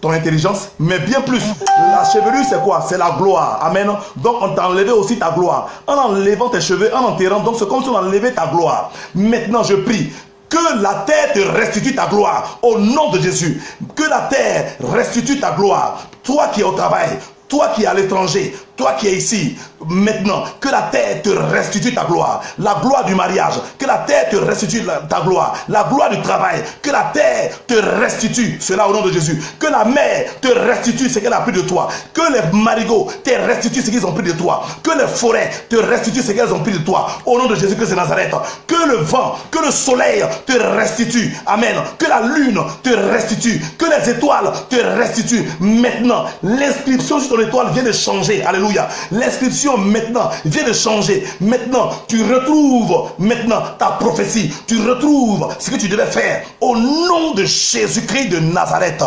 ton intelligence, mais bien plus. La chevelure, c'est quoi? C'est la gloire. Amen. Donc on t'a enlevé aussi ta gloire. En enlevant tes cheveux, en enterrant, donc c'est comme si on enlevait ta gloire. Maintenant, je prie que la terre te restitue ta gloire au nom de Jésus. Que la terre restitue ta gloire. Toi qui es au travail, toi qui es à l'étranger, toi qui es ici, maintenant, que la terre te restitue ta gloire. La gloire du mariage, que la terre te restitue ta gloire. La gloire du travail, que la terre te restitue cela au nom de Jésus. Que la mer te restitue ce qu'elle a pris de toi. Que les marigots te restituent ce qu'ils ont pris de toi. Que les forêts te restituent ce qu'elles ont pris de toi. Au nom de Jésus-Christ de Nazareth. Que le vent, que le soleil te restitue. Amen. Que la lune te restitue. Que les étoiles te restituent. Maintenant, l'inscription sur ton étoile vient de changer. Alléluia. L'inscription maintenant vient de changer. Maintenant, tu retrouves maintenant ta prophétie. Tu retrouves ce que tu devais faire. Au nom de Jésus-Christ de Nazareth.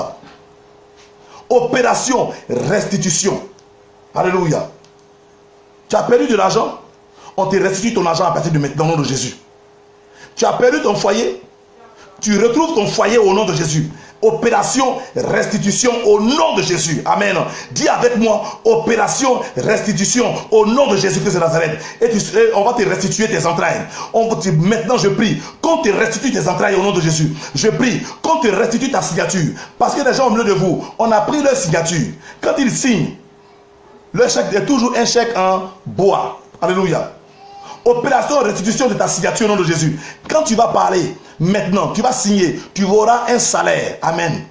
Opération restitution. Alléluia. Tu as perdu de l'argent. On te restitue ton argent à partir de maintenant au nom de Jésus. Tu as perdu ton foyer. Tu retrouves ton foyer au nom de Jésus. Opération restitution au nom de Jésus. Amen. Dis avec moi, opération restitution au nom de Jésus-Christ de Nazareth. Et on va te restituer tes entrailles. Maintenant je prie qu'on te restitue tes entrailles au nom de Jésus. Je prie qu'on te restitue ta signature. Parce que les gens au milieu de vous, on a pris leur signature. Quand ils signent, le chèque est toujours un chèque en bois. Alléluia. Opération restitution de ta signature au nom de Jésus. Quand tu vas parler, maintenant, tu vas signer, tu auras un salaire. Amen.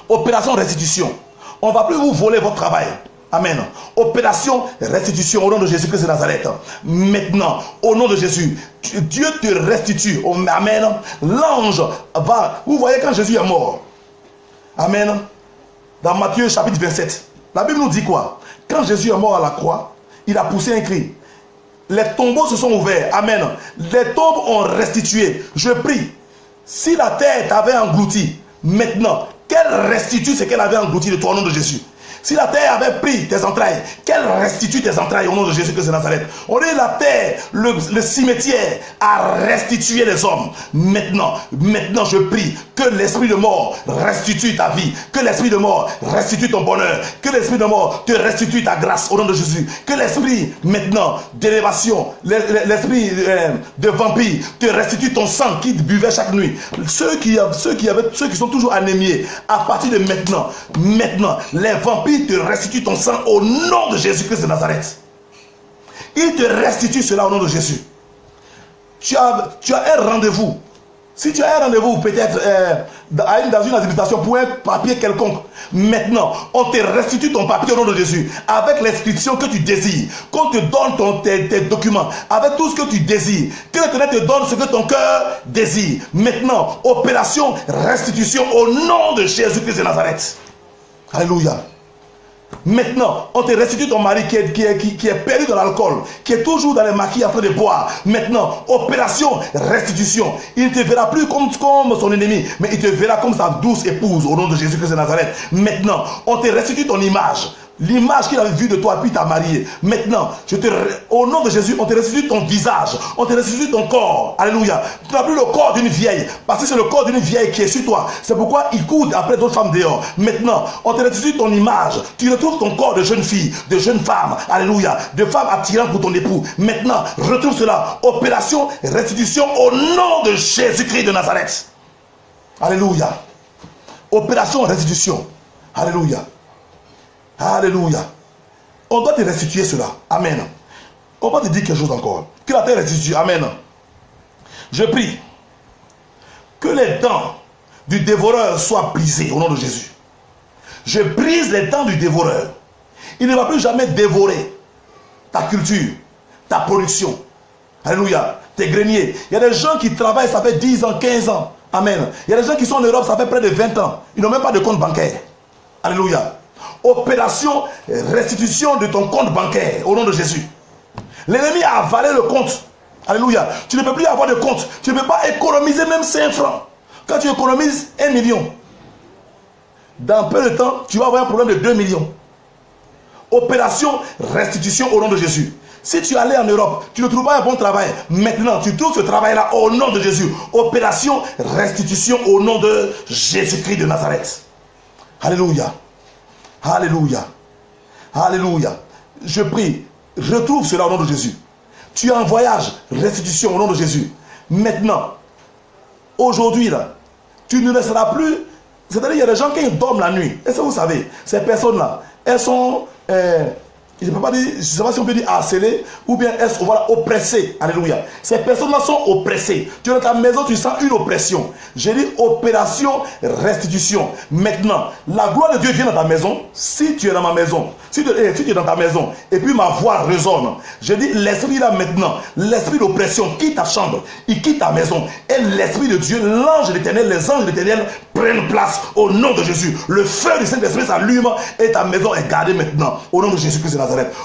Opération restitution. On ne va plus vous voler votre travail. Amen. Opération restitution au nom de Jésus-Christ de Nazareth. Maintenant, au nom de Jésus, Dieu te restitue. Amen. L'ange va. Vous voyez quand Jésus est mort. Amen. Dans Matthieu chapitre 27. La Bible nous dit quoi? Quand Jésus est mort à la croix, il a poussé un cri. Les tombeaux se sont ouverts. Amen. Les tombes ont restitué. Je prie. Si la terre t'avait englouti, maintenant, qu'elle restitue ce qu'elle avait englouti de toi au nom de Jésus. Si la terre avait pris tes entrailles, qu'elle restitue tes entrailles au nom de Jésus-Christ de Nazareth. On dit la terre, le cimetière a restitué les hommes. Maintenant, je prie que l'esprit de mort restitue ta vie. Que l'esprit de mort restitue ton bonheur. Que l'esprit de mort te restitue ta grâce au nom de Jésus. Que l'esprit maintenant d'élévation, l'esprit de vampire te restitue ton sang qui buvait chaque nuit. Ceux qui sont toujours anémiés, à partir de maintenant, les vampires te restitue ton sang au nom de Jésus-Christ de Nazareth. Il te restitue cela au nom de Jésus. Tu as un rendez-vous. Si tu as un rendez-vous peut-être dans une habitation pour un papier quelconque, maintenant, on te restitue ton papier au nom de Jésus avec l'inscription que tu désires. Qu'on te donne tes documents avec tout ce que tu désires. Que l'Éternel te donne ce que ton cœur désire. Maintenant, opération restitution au nom de Jésus-Christ de Nazareth. Alléluia. Maintenant, on te restitue ton mari qui est perdu dans l'alcool, qui est toujours dans les maquis en train de boire. Maintenant, opération restitution. Il ne te verra plus comme son ennemi, mais il te verra comme sa douce épouse au nom de Jésus-Christ de Nazareth. Maintenant, on te restitue ton image. L'image qu'il avait vue de toi, puis t'a marié. Maintenant, au nom de Jésus, on te restitue ton visage. On te restitue ton corps. Alléluia. Tu n'as plus le corps d'une vieille. Parce que c'est le corps d'une vieille qui est sur toi. C'est pourquoi il court après d'autres femmes dehors. Maintenant, on te restitue ton image. Tu retrouves ton corps de jeune fille, de jeune femme. Alléluia. De femme attirante pour ton époux. Maintenant, retrouve cela. Opération restitution au nom de Jésus-Christ de Nazareth. Alléluia. Opération restitution. Alléluia. Alléluia. On doit te restituer cela. Amen. On va te dire quelque chose encore. Que la terre restitue. Amen. Je prie que les dents du dévoreur soient brisées au nom de Jésus. Je brise les dents du dévoreur. Il ne va plus jamais dévorer ta culture, ta production. Alléluia. Tes greniers. Il y a des gens qui travaillent, ça fait 10 ans, 15 ans. Amen. Il y a des gens qui sont en Europe, ça fait près de 20 ans. Ils n'ont même pas de compte bancaire. Alléluia. Opération restitution de ton compte bancaire au nom de Jésus. L'ennemi a avalé le compte. Alléluia. Tu ne peux plus avoir de compte. Tu ne peux pas économiser même 5 francs. Quand tu économises 1 million, dans peu de temps, tu vas avoir un problème de 2 millions. Opération restitution au nom de Jésus. Si tu allais en Europe, tu ne trouves pas un bon travail. Maintenant, tu trouves ce travail-là au nom de Jésus. Opération restitution au nom de Jésus-Christ de Nazareth. Alléluia. Alléluia. Alléluia. Je prie, retrouve cela au nom de Jésus. Tu es en voyage, restitution au nom de Jésus. Maintenant, aujourd'hui, là, tu ne seras plus. C'est-à-dire, il y a des gens qui dorment la nuit. Est-ce que vous savez, ces personnes-là, elles sont. Je ne peux pas dire, je ne sais pas si on peut dire harcelées ou bien elles sont oppressées. Alléluia. Ces personnes-là sont oppressées. Tu es dans ta maison, tu sens une oppression. J'ai dit opération restitution. Maintenant, la gloire de Dieu vient dans ta maison. Si tu es dans ma maison, si tu es dans ta maison, et puis ma voix résonne. Je dis l'esprit là maintenant, l'esprit d'oppression quitte ta chambre, il quitte ta maison. Et l'esprit de Dieu, l'ange de l'Éternel, les anges de l'Éternel prennent place au nom de Jésus. Le feu du Saint-Esprit s'allume et ta maison est gardée maintenant au nom de Jésus-Christ.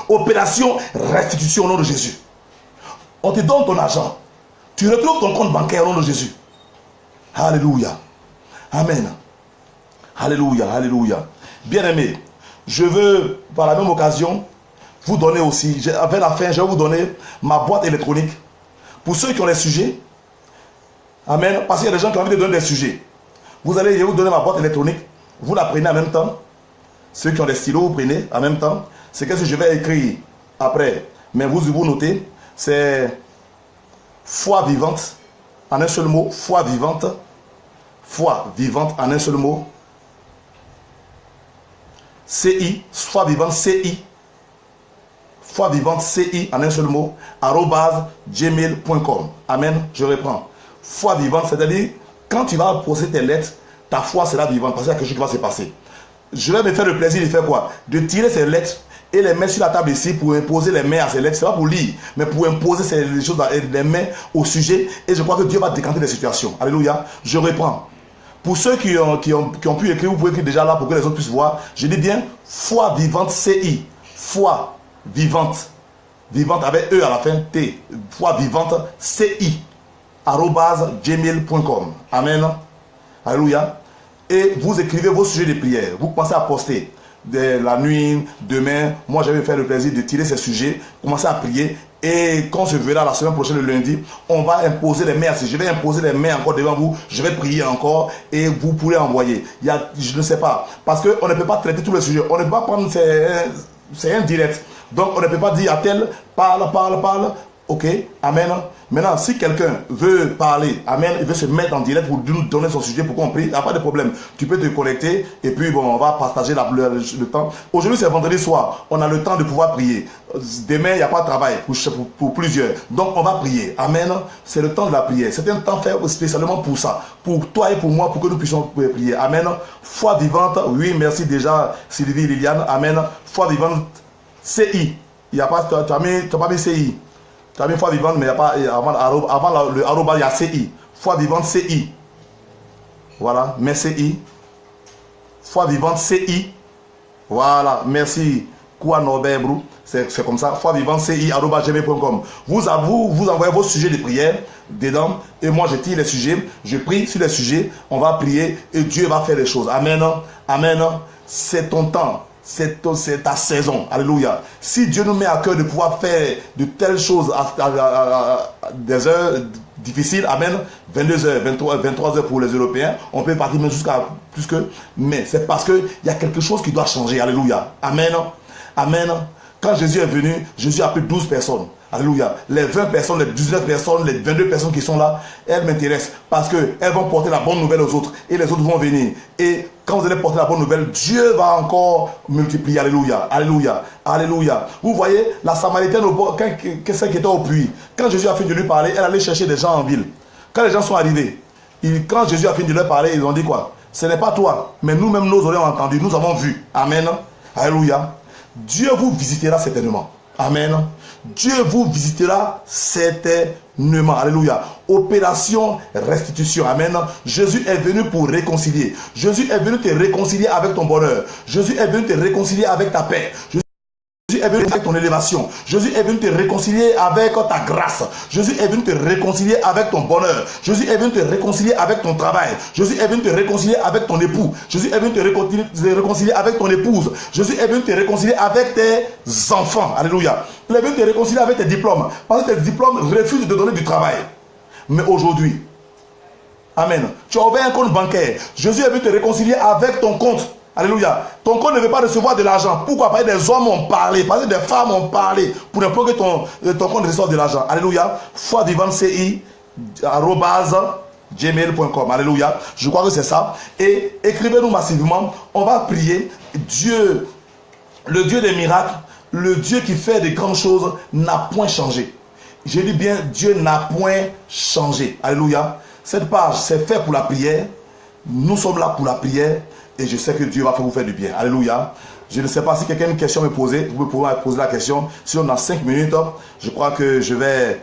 Opération restitution au nom de Jésus. On te donne ton argent. Tu retrouves ton compte bancaire au nom de Jésus. Alléluia. Amen. Alléluia. Alléluia. Bien-aimé, je veux par la même occasion vous donner aussi, vers la fin, je vais vous donner ma boîte électronique. Pour ceux qui ont les sujets, Amen. Parce qu'il y a des gens qui ont envie de donner des sujets. Vous allez, je vais vous donner ma boîte électronique. Vous la prenez en même temps. Ceux qui ont des stylos, vous prenez en même temps. C'est qu'est-ce que je vais écrire après. Mais vous notez. C'est foi vivante en un seul mot. Foi vivante. Foi vivante en un seul mot. CI. Foi vivante CI. Foi vivante CI en un seul mot. @gmail.com. Amen. Je reprends. Foi vivante, c'est-à-dire quand tu vas poser tes lettres, ta foi sera vivante parce qu'il y a quelque chose qui va se passer. Je vais me faire le plaisir de faire quoi? De tirer ces lettres et les mettre sur la table ici pour imposer les mains à ces lettres. Ce n'est pas pour lire, mais pour imposer ces choses, les mains au sujet. Et je crois que Dieu va décanter les situations. Alléluia. Je reprends. Pour ceux qui ont pu écrire, vous pouvez écrire déjà là pour que les autres puissent voir. Je dis bien foi vivante CI. Foi vivante. Vivante avec E à la fin. T. Foi vivante CI. @gmail.com. Amen. Alléluia. Et vous écrivez vos sujets de prière. Vous commencez à poster la nuit, demain. Moi, je vais me faire le plaisir de tirer ces sujets, commencer à prier. Et quand je verrai la semaine prochaine, le lundi, on va imposer les mains. Je vais imposer les mains encore devant vous. Je vais prier encore et vous pourrez envoyer. Je ne sais pas. Parce qu'on ne peut pas traiter tous les sujets. On ne peut pas prendre. C'est indirect. Donc, on ne peut pas dire à tel, parle. Ok, amen. Maintenant, si quelqu'un veut parler, amen, il veut se mettre en direct pour nous donner son sujet pour qu'on prie, il n'y a pas de problème. Tu peux te connecter et puis bon, on va partager le temps. Aujourd'hui, c'est vendredi soir. On a le temps de pouvoir prier. Demain, il n'y a pas de travail pour plusieurs. Donc, on va prier. Amen. C'est le temps de la prière. C'est un temps fait spécialement pour ça. Pour toi et pour moi, pour que nous puissions prier. Amen. Foi vivante. Oui, merci déjà, Sylvie, Liliane. Amen. Foi vivante. CI. Il n'y a pas, tu n'as pas mis CI. Tu as mis foi vivante, mais il n'y a pas, avant le arroba, il y a CI. Foi vivante CI. Voilà, mais CI. Foi vivante CI. Voilà, merci. Quoi Norbert Brou. C'est comme ça. Foi vivante CI @gmail.com. Vous envoyez vos sujets de prière dedans. Et moi, je tire les sujets. Je prie sur les sujets. On va prier et Dieu va faire les choses. Amen. Amen. C'est ton temps. C'est ta saison. Alléluia. Si Dieu nous met à cœur de pouvoir faire de telles choses à des heures difficiles, amen, 22h, 23h pour les Européens, on peut partir même jusqu'à plus que, mais c'est parce qu'il y a quelque chose qui doit changer. Alléluia. Amen. Amen. Quand Jésus est venu, Jésus a pris 12 personnes. Alléluia. Les 20 personnes, les 19 personnes, les 22 personnes qui sont là, elles m'intéressent parce qu'elles vont porter la bonne nouvelle aux autres et les autres vont venir. Et quand vous allez porter la bonne nouvelle, Dieu va encore multiplier. Alléluia. Alléluia. Alléluia. Vous voyez, la Samaritaine, celle qui était au puits, quand Jésus a fini de lui parler, elle allait chercher des gens en ville. Quand les gens sont arrivés, quand Jésus a fini de leur parler, ils ont dit quoi? Ce n'est pas toi, mais nous-mêmes, nous aurions entendu, nous avons vu. Amen. Alléluia. Dieu vous visitera certainement. Amen. Dieu vous visitera certainement. Alléluia. Opération restitution. Amen. Jésus est venu pour réconcilier. Jésus est venu te réconcilier avec ton bonheur. Jésus est venu te réconcilier avec ta paix. Jésus est venu avec ton élévation. Jésus est venu te réconcilier avec ta grâce. Jésus est venu te réconcilier avec ton bonheur. Jésus est venu te réconcilier avec ton travail. Jésus est venu te réconcilier avec ton époux. Jésus est venu te réconcilier avec ton épouse. Jésus est venu te réconcilier avec tes enfants. Alléluia. Il est venu te réconcilier avec tes diplômes. Parce que tes diplômes refusent de te donner du travail. Mais aujourd'hui, amen, tu as ouvert un compte bancaire. Jésus est venu te réconcilier avec ton compte. Alléluia. Ton compte ne veut pas recevoir de l'argent. Pourquoi? Parce que des hommes ont parlé, parce que des femmes ont parlé pour ne pas que ton compte reçoive de l'argent. Alléluia. Foi vivante CI @gmail.com. Alléluia. Je crois que c'est ça. Et écrivez-nous massivement. On va prier. Dieu, le Dieu des miracles, le Dieu qui fait de grandes choses, n'a point changé. Je dis bien, Dieu n'a point changé. Alléluia. Cette page, c'est fait pour la prière. Nous sommes là pour la prière. Et je sais que Dieu va vous faire du bien. Alléluia. Je ne sais pas si quelqu'un a une question à me poser. Vous pouvez pouvoir poser la question. Si on a 5 minutes, je crois que je vais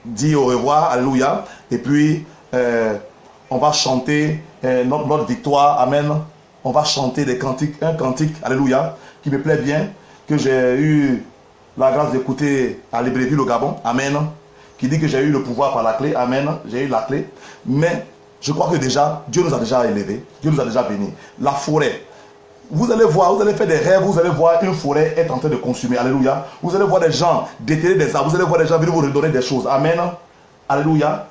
dire au revoir. Alléluia. Et puis, on va chanter notre victoire. Amen. On va chanter des cantiques. Un cantique, alléluia, qui me plaît bien. Que j'ai eu la grâce d'écouter à Libreville au Gabon. Amen. Qui dit que j'ai eu le pouvoir par la clé. Amen. J'ai eu la clé. Mais je crois que déjà, Dieu nous a déjà élevés. Dieu nous a déjà bénis. La forêt. Vous allez voir, vous allez faire des rêves, vous allez voir une forêt être en train de consumer. Alléluia. Vous allez voir des gens déterrer des arbres. Vous allez voir des gens venir vous redonner des choses. Amen. Alléluia.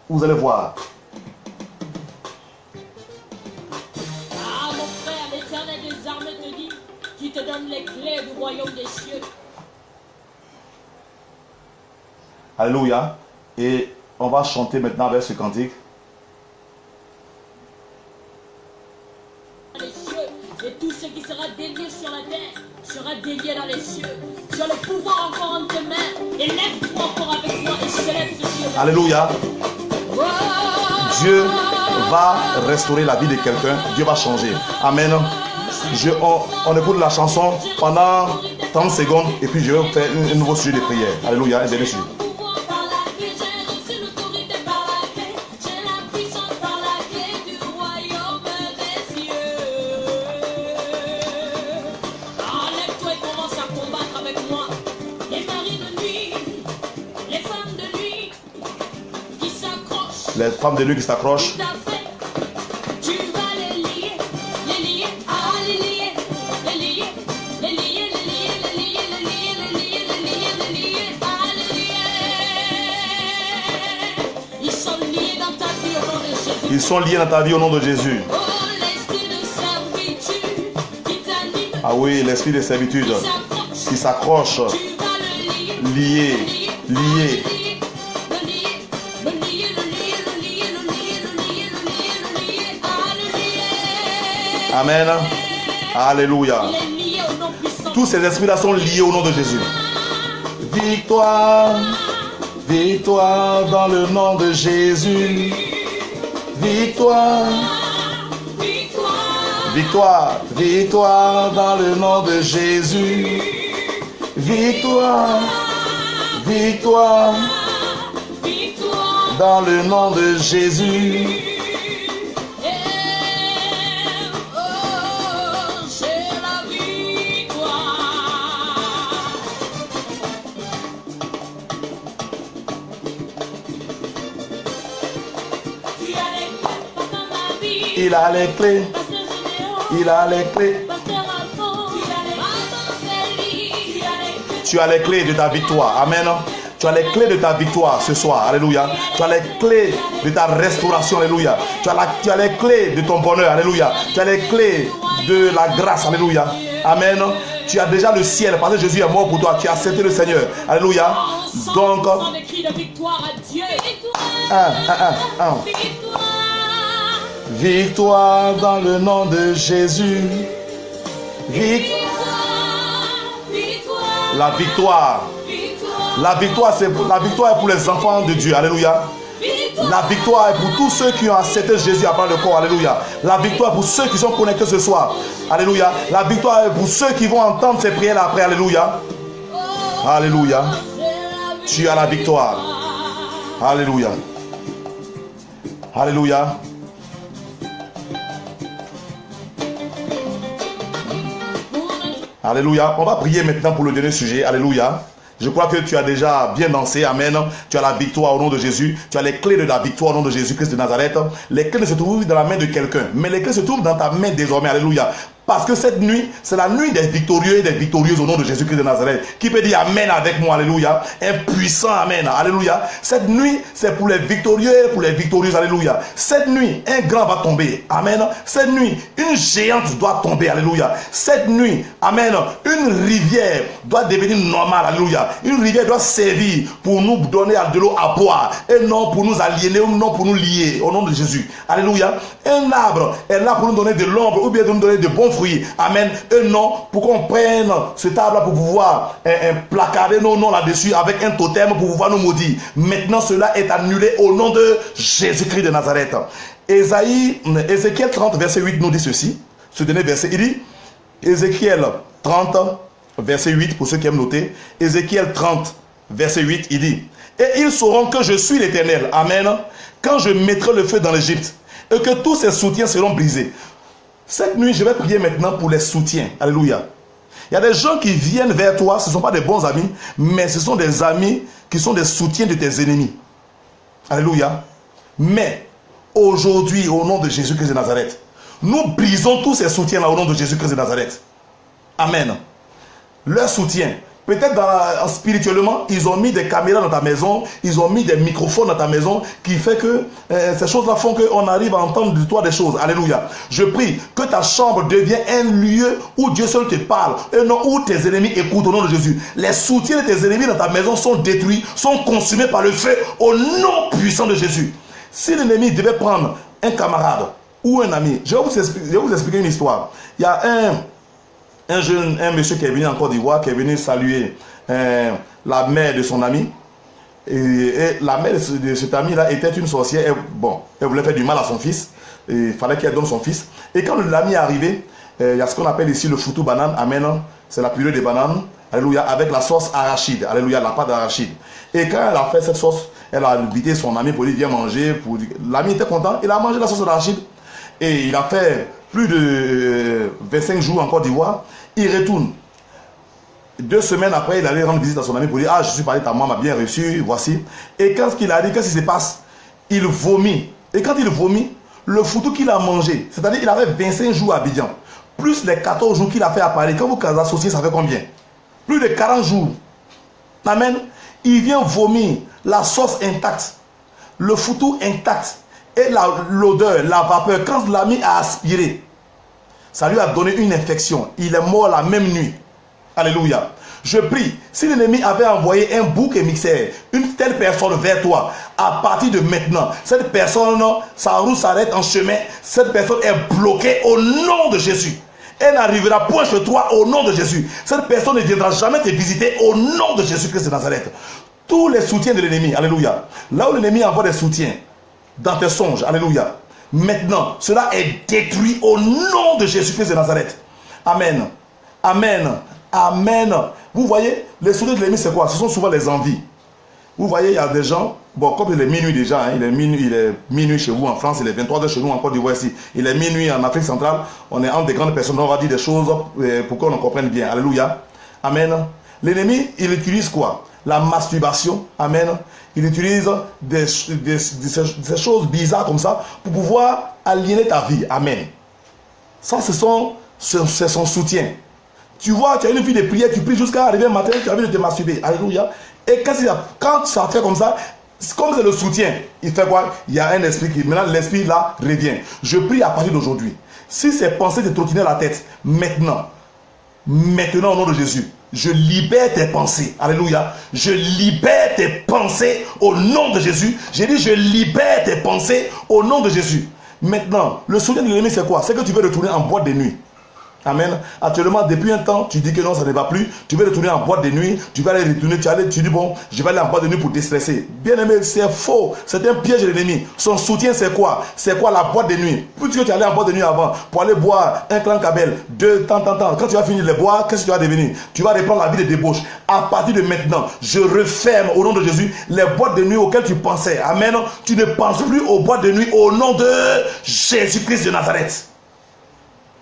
Vous allez voir. Ah mon frère, l'Éternel des armées te dit qu'il te donne les clés du royaume des cieux. Alléluia. Et on va chanter maintenant avec ce cantique. Les cieux, et tout ce qui sera délié sur la terre sera délié dans les cieux. Tu as le pouvoir encore en tes mains. Et lève-toi encore avec moi et célèbre ce Dieu. Alléluia. Dieu va restaurer la vie de quelqu'un. Dieu va changer. Amen. On écoute la chanson pendant 30 secondes et puis je vais faire un nouveau sujet de prière. Alléluia. Un dernier sujet. Les femmes de nuit qui s'accrochent. Tu vas les lier, ah les lier, les lier, les lier, les lier, les lier, les lier, les lier, les lier, les lier, ah les lier. Ils sont liés dans ta vie au nom de Jésus. Ils sont liés dans ta vie au nom de Jésus. Oh l'esprit de servitude qui t'anime. Ah oui, l'esprit de servitude qui s'accroche. Tu vas le lier, Lié. Amen. Alléluia. Tous ces esprits-là sont liés au nom de Jésus. Victoire. Victoire dans le nom de Jésus. Victoire. Victoire. Victoire dans le nom de Jésus. Victoire. Victoire. Dans le nom de Jésus. Il a les clés. Il a les clés. Tu as les clés de ta victoire. Amen. Tu as les clés de ta victoire ce soir. Alléluia. Tu as les clés de ta restauration. Alléluia. Tu as les clés de ton bonheur. Alléluia. Tu as les clés de la grâce. Alléluia. Amen. Tu as déjà le ciel parce que Jésus est mort pour toi. Tu as accepté le Seigneur. Alléluia. Donc, victoire dans le nom de Jésus. La victoire. La victoire est pour les enfants de Dieu. Alléluia. La victoire est pour tous ceux qui ont accepté Jésus à part le corps. Alléluia. La victoire est pour ceux qui sont connectés ce soir. Alléluia. La victoire est pour ceux qui vont entendre ces prières après. Alléluia. Alléluia. Tu as la victoire. Alléluia. Alléluia. Alléluia. On va prier maintenant pour le dernier sujet. Alléluia. Je crois que tu as déjà bien dansé. Amen. Tu as la victoire au nom de Jésus. Tu as les clés de la victoire au nom de Jésus-Christ de Nazareth. Les clés ne se trouvent dans la main de quelqu'un, mais les clés se trouvent dans ta main désormais. Alléluia. Parce que cette nuit, c'est la nuit des victorieux et des victorieuses au nom de Jésus-Christ de Nazareth. Qui peut dire Amen avec moi? Alléluia. Un puissant Amen. Alléluia. Cette nuit, c'est pour les victorieux et pour les victorieuses. Alléluia. Cette nuit, un grand va tomber. Amen. Cette nuit, une géante doit tomber. Alléluia. Cette nuit, Amen, une rivière doit devenir normale. Alléluia. Une rivière doit servir pour nous donner de l'eau à boire et non pour nous aliéner ou non pour nous lier au nom de Jésus. Alléluia. Un arbre est là pour nous donner de l'ombre ou bien de nous donner de bons fruits. Amen. Et non pour qu'on prenne cet arbre là pour pouvoir placarder nos noms là-dessus avec un totem pour pouvoir nous maudire. Maintenant cela est annulé au nom de Jésus-Christ de Nazareth. Ézéchiel 30 verset 8 nous dit ceci. Ce dernier verset, il dit Ézéchiel 30 verset 8 pour ceux qui aiment noter. Ézéchiel 30 verset 8 il dit et ils sauront que je suis l'Éternel. Amen. Quand je mettrai le feu dans l'Égypte et que tous ses soutiens seront brisés. Cette nuit, je vais prier maintenant pour les soutiens. Alléluia. Il y a des gens qui viennent vers toi, ce ne sont pas des bons amis, mais ce sont des amis qui sont des soutiens de tes ennemis. Alléluia. Mais aujourd'hui, au nom de Jésus-Christ de Nazareth, nous brisons tous ces soutiens-là au nom de Jésus-Christ de Nazareth. Amen. Leur soutien Peut-être spirituellement, ils ont mis des caméras dans ta maison, ils ont mis des microphones dans ta maison, qui fait que ces choses-là font qu'on arrive à entendre de toi des choses. Alléluia. Je prie que ta chambre devienne un lieu où Dieu seul te parle, et non où tes ennemis écoutent au nom de Jésus. Les soutiens de tes ennemis dans ta maison sont détruits, sont consumés par le feu au nom puissant de Jésus. Si l'ennemi devait prendre un camarade ou un ami, je vais vous expliquer une histoire. Il y a un monsieur qui est venu en Côte d'Ivoire, qui est venu saluer la mère de son ami. Et la mère de cet ami-là était une sorcière. Elle voulait faire du mal à son fils. Il fallait qu'elle donne son fils. Et quand l'ami est arrivé, il y a ce qu'on appelle ici le foutou banane. Amen. C'est la purée de banane. Alléluia. Avec la sauce arachide. Alléluia. La pâte d'arachide. Et quand elle a fait cette sauce, elle a invité son ami pour lui dire manger. L'ami était content. Il a mangé la sauce d'arachide. Et il a fait plus de 25 jours en Côte d'Ivoire. Il retourne. 2 semaines après, il allait rendre visite à son ami pour dire: ah, je suis parlé, ta maman m'a bien reçu, voici. Et quand il a dit, qu'est-ce qui se passe? Il vomit. Et quand il vomit, le foutu qu'il a mangé, c'est-à-dire qu'il avait 25 jours à Abidjan, plus les 14 jours qu'il a fait à Paris, quand vous associez, ça fait combien? Plus de 40 jours. Amen. Il vient vomir la sauce intacte, le foutu intact, et l'odeur, la vapeur. Quand l'ami a aspiré, ça lui a donné une infection. Il est mort la même nuit. Alléluia. Je prie, si l'ennemi avait envoyé un bouc émissaire, une telle personne vers toi, à partir de maintenant, cette personne, sa roue s'arrête en chemin, cette personne est bloquée au nom de Jésus. Elle n'arrivera point chez toi au nom de Jésus. Cette personne ne viendra jamais te visiter au nom de Jésus-Christ de Nazareth. Tous les soutiens de l'ennemi, alléluia. Là où l'ennemi envoie des soutiens, dans tes songes, alléluia. Maintenant, cela est détruit au nom de Jésus-Christ de Nazareth. Amen. Amen. Amen. Vous voyez, les soutiens de l'ennemi, c'est quoi? Ce sont souvent les envies. Vous voyez, il y a des gens, bon, comme il est minuit déjà, hein, il est minuit chez vous en France, il est 23h chez nous en Côte d'Ivoire ici, il est minuit en Afrique centrale, on est entre des grandes personnes, on va dire des choses pour qu'on comprenne bien. Alléluia. Amen. L'ennemi, il utilise quoi? La masturbation. Amen. Il utilise des choses bizarres comme ça pour pouvoir aliéner ta vie. Amen. Ça, c'est son soutien. Tu vois, tu as une vie de prière, tu pries jusqu'à arriver le matin, tu as envie de te masturber. Alléluia. Et quand ça fait comme ça, comme c'est le soutien, il fait quoi? Il y a un esprit qui, maintenant l'esprit là revient. Je prie à partir d'aujourd'hui. Si ces pensées te trottinaient la tête, maintenant au nom de Jésus, je libère tes pensées. Alléluia. Je libère tes pensées au nom de Jésus. J'ai dit, je libère tes pensées au nom de Jésus. Maintenant, le soutien de l'ennemi, c'est quoi? C'est que tu veux retourner en boîte de nuit. Amen. Actuellement, depuis un temps, tu dis que non, ça ne va plus. Tu veux retourner en boîte de nuit. Tu vas aller retourner. Tu dis, bon, je vais aller en boîte de nuit pour déstresser. Bien aimé, c'est faux. C'est un piège de l'ennemi. Son soutien, c'est quoi? C'est quoi la boîte de nuit? Puisque tu allais en boîte de nuit avant pour aller boire un clan cabel, temps. Quand tu vas finir de les boire, qu'est-ce que tu vas devenir? Tu vas reprendre la vie de débauche. À partir de maintenant, je referme au nom de Jésus les boîtes de nuit auxquelles tu pensais. Amen. Tu ne penses plus aux boîtes de nuit au nom de Jésus-Christ de Nazareth.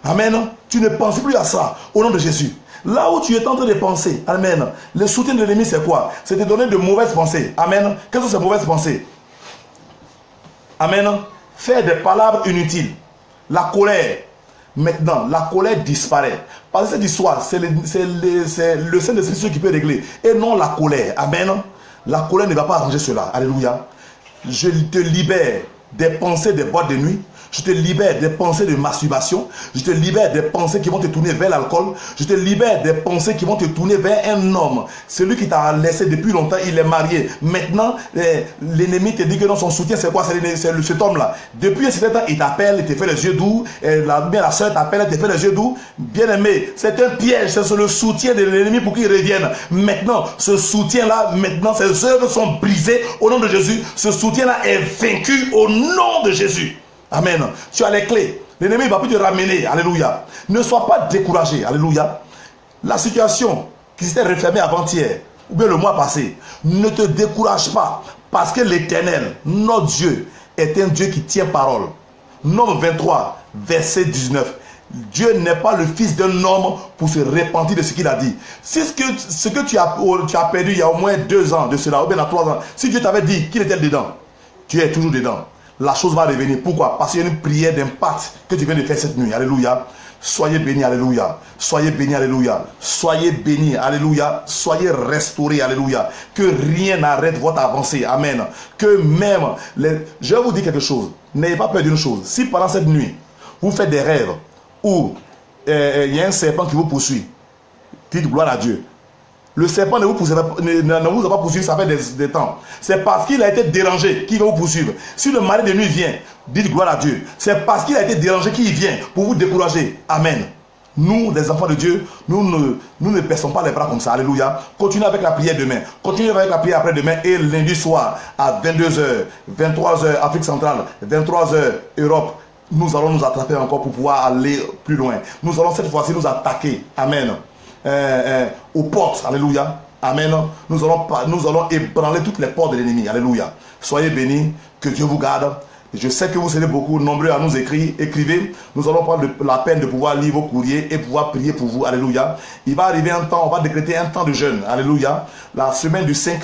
Amen. Tu ne penses plus à ça au nom de Jésus. Là où tu es en train de penser, amen. Le soutien de l'ennemi, c'est quoi? C'est te donner de mauvaises pensées. Amen. Quelles sont ces mauvaises pensées? Amen. Faire des palabres inutiles. La colère. Maintenant, la colère disparaît. Parce que cette histoire, c'est le Saint-Esprit qui peut régler. Et non la colère. Amen. La colère ne va pas arranger cela. Alléluia. Je te libère des pensées des boîtes de nuit. Je te libère des pensées de masturbation. Je te libère des pensées qui vont te tourner vers l'alcool. Je te libère des pensées qui vont te tourner vers un homme. Celui qui t'a laissé depuis longtemps, il est marié. Maintenant, l'ennemi te dit que non, son soutien, c'est quoi? C'est cet homme-là. Depuis un certain temps, il t'appelle, il te fait les yeux doux. La soeur t'appelle, elle te fait les yeux doux. Bien aimé, c'est un piège. C'est le soutien de l'ennemi pour qu'il revienne. Maintenant, ce soutien-là, maintenant, ses œuvres sont brisées au nom de Jésus. Ce soutien-là est vaincu au nom de Jésus. Amen. Tu as les clés. L'ennemi ne va plus te ramener. Alléluia. Ne sois pas découragé. Alléluia. La situation qui s'était refermée avant-hier, ou bien le mois passé, ne te décourage pas. Parce que l'Éternel, notre Dieu, est un Dieu qui tient parole. Nombre 23, verset 19. Dieu n'est pas le fils d'un homme pour se repentir de ce qu'il a dit. Si ce que tu as perdu il y a au moins 2 ans de cela, ou bien à 3 ans, si Dieu t'avait dit qu'il était dedans, tu es toujours dedans. la chose va revenir. Pourquoi? Parce qu'il y a une prière d'impact que tu viens de faire cette nuit. Alléluia. Soyez bénis, alléluia. Soyez bénis, alléluia. Soyez bénis, alléluia. Soyez restaurés, alléluia. Que rien n'arrête votre avancée. Amen. Que même, je vais vous dire quelque chose. N'ayez pas peur d'une chose. Si pendant cette nuit, vous faites des rêves où il y a un serpent qui vous poursuit, dites gloire à Dieu. Le serpent ne vous a pas poursuivi, ça fait des temps. C'est parce qu'il a été dérangé qu'il va vous poursuivre. Si le mari de nuit vient, dites gloire à Dieu. C'est parce qu'il a été dérangé qu'il vient pour vous décourager. Amen. Nous, les enfants de Dieu, nous ne baissons pas les bras comme ça. Alléluia. Continuez avec la prière demain. Continuez avec la prière après-demain. Et lundi soir, à 22h, 23h, Afrique centrale, 23h, Europe, nous allons nous attraper encore pour pouvoir aller plus loin. Nous allons cette fois-ci nous attaquer. Amen. Aux portes, alléluia, amen. Nous allons ébranler toutes les portes de l'ennemi, alléluia. Soyez bénis, que Dieu vous garde. Je sais que vous serez beaucoup nombreux à nous écrire, écrivez. Nous allons prendre la peine de pouvoir lire vos courriers et pouvoir prier pour vous, alléluia. Il va arriver un temps, on va décréter un temps de jeûne, alléluia. La semaine du 5,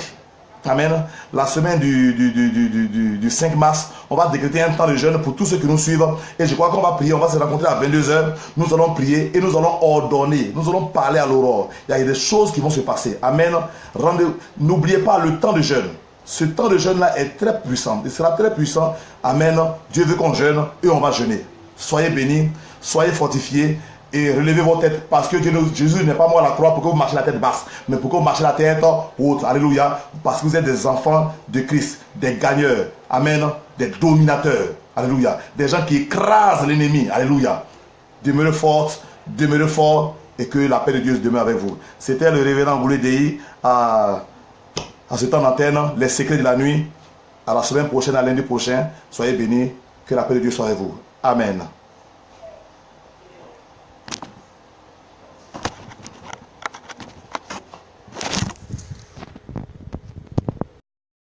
amen. La semaine du 5 mars, on va décréter un temps de jeûne pour tous ceux qui nous suivent. Et je crois qu'on va prier, on va se rencontrer à 22h. Nous allons prier et nous allons ordonner. Nous allons parler à l'aurore. Il y a des choses qui vont se passer. Amen. N'oubliez pas le temps de jeûne. Ce temps de jeûne-là est très puissant. Il sera très puissant. Amen. Dieu veut qu'on jeûne et on va jeûner. Soyez bénis, soyez fortifiés. Et relevez vos têtes parce que Jésus n'est pas mort à la croix pour que vous marchiez la tête basse, mais pour que vous marchiez la tête haute. Alléluia. Parce que vous êtes des enfants de Christ, des gagneurs. Amen. Des dominateurs. Alléluia. Des gens qui écrasent l'ennemi. Alléluia. Demeurez fortes, demeurez forts et que la paix de Dieu demeure avec vous. C'était le révérend Goulé Dei à ce temps d'antenne, les secrets de la nuit. À la semaine prochaine, à lundi prochain. Soyez bénis. Que la paix de Dieu soit avec vous. Amen.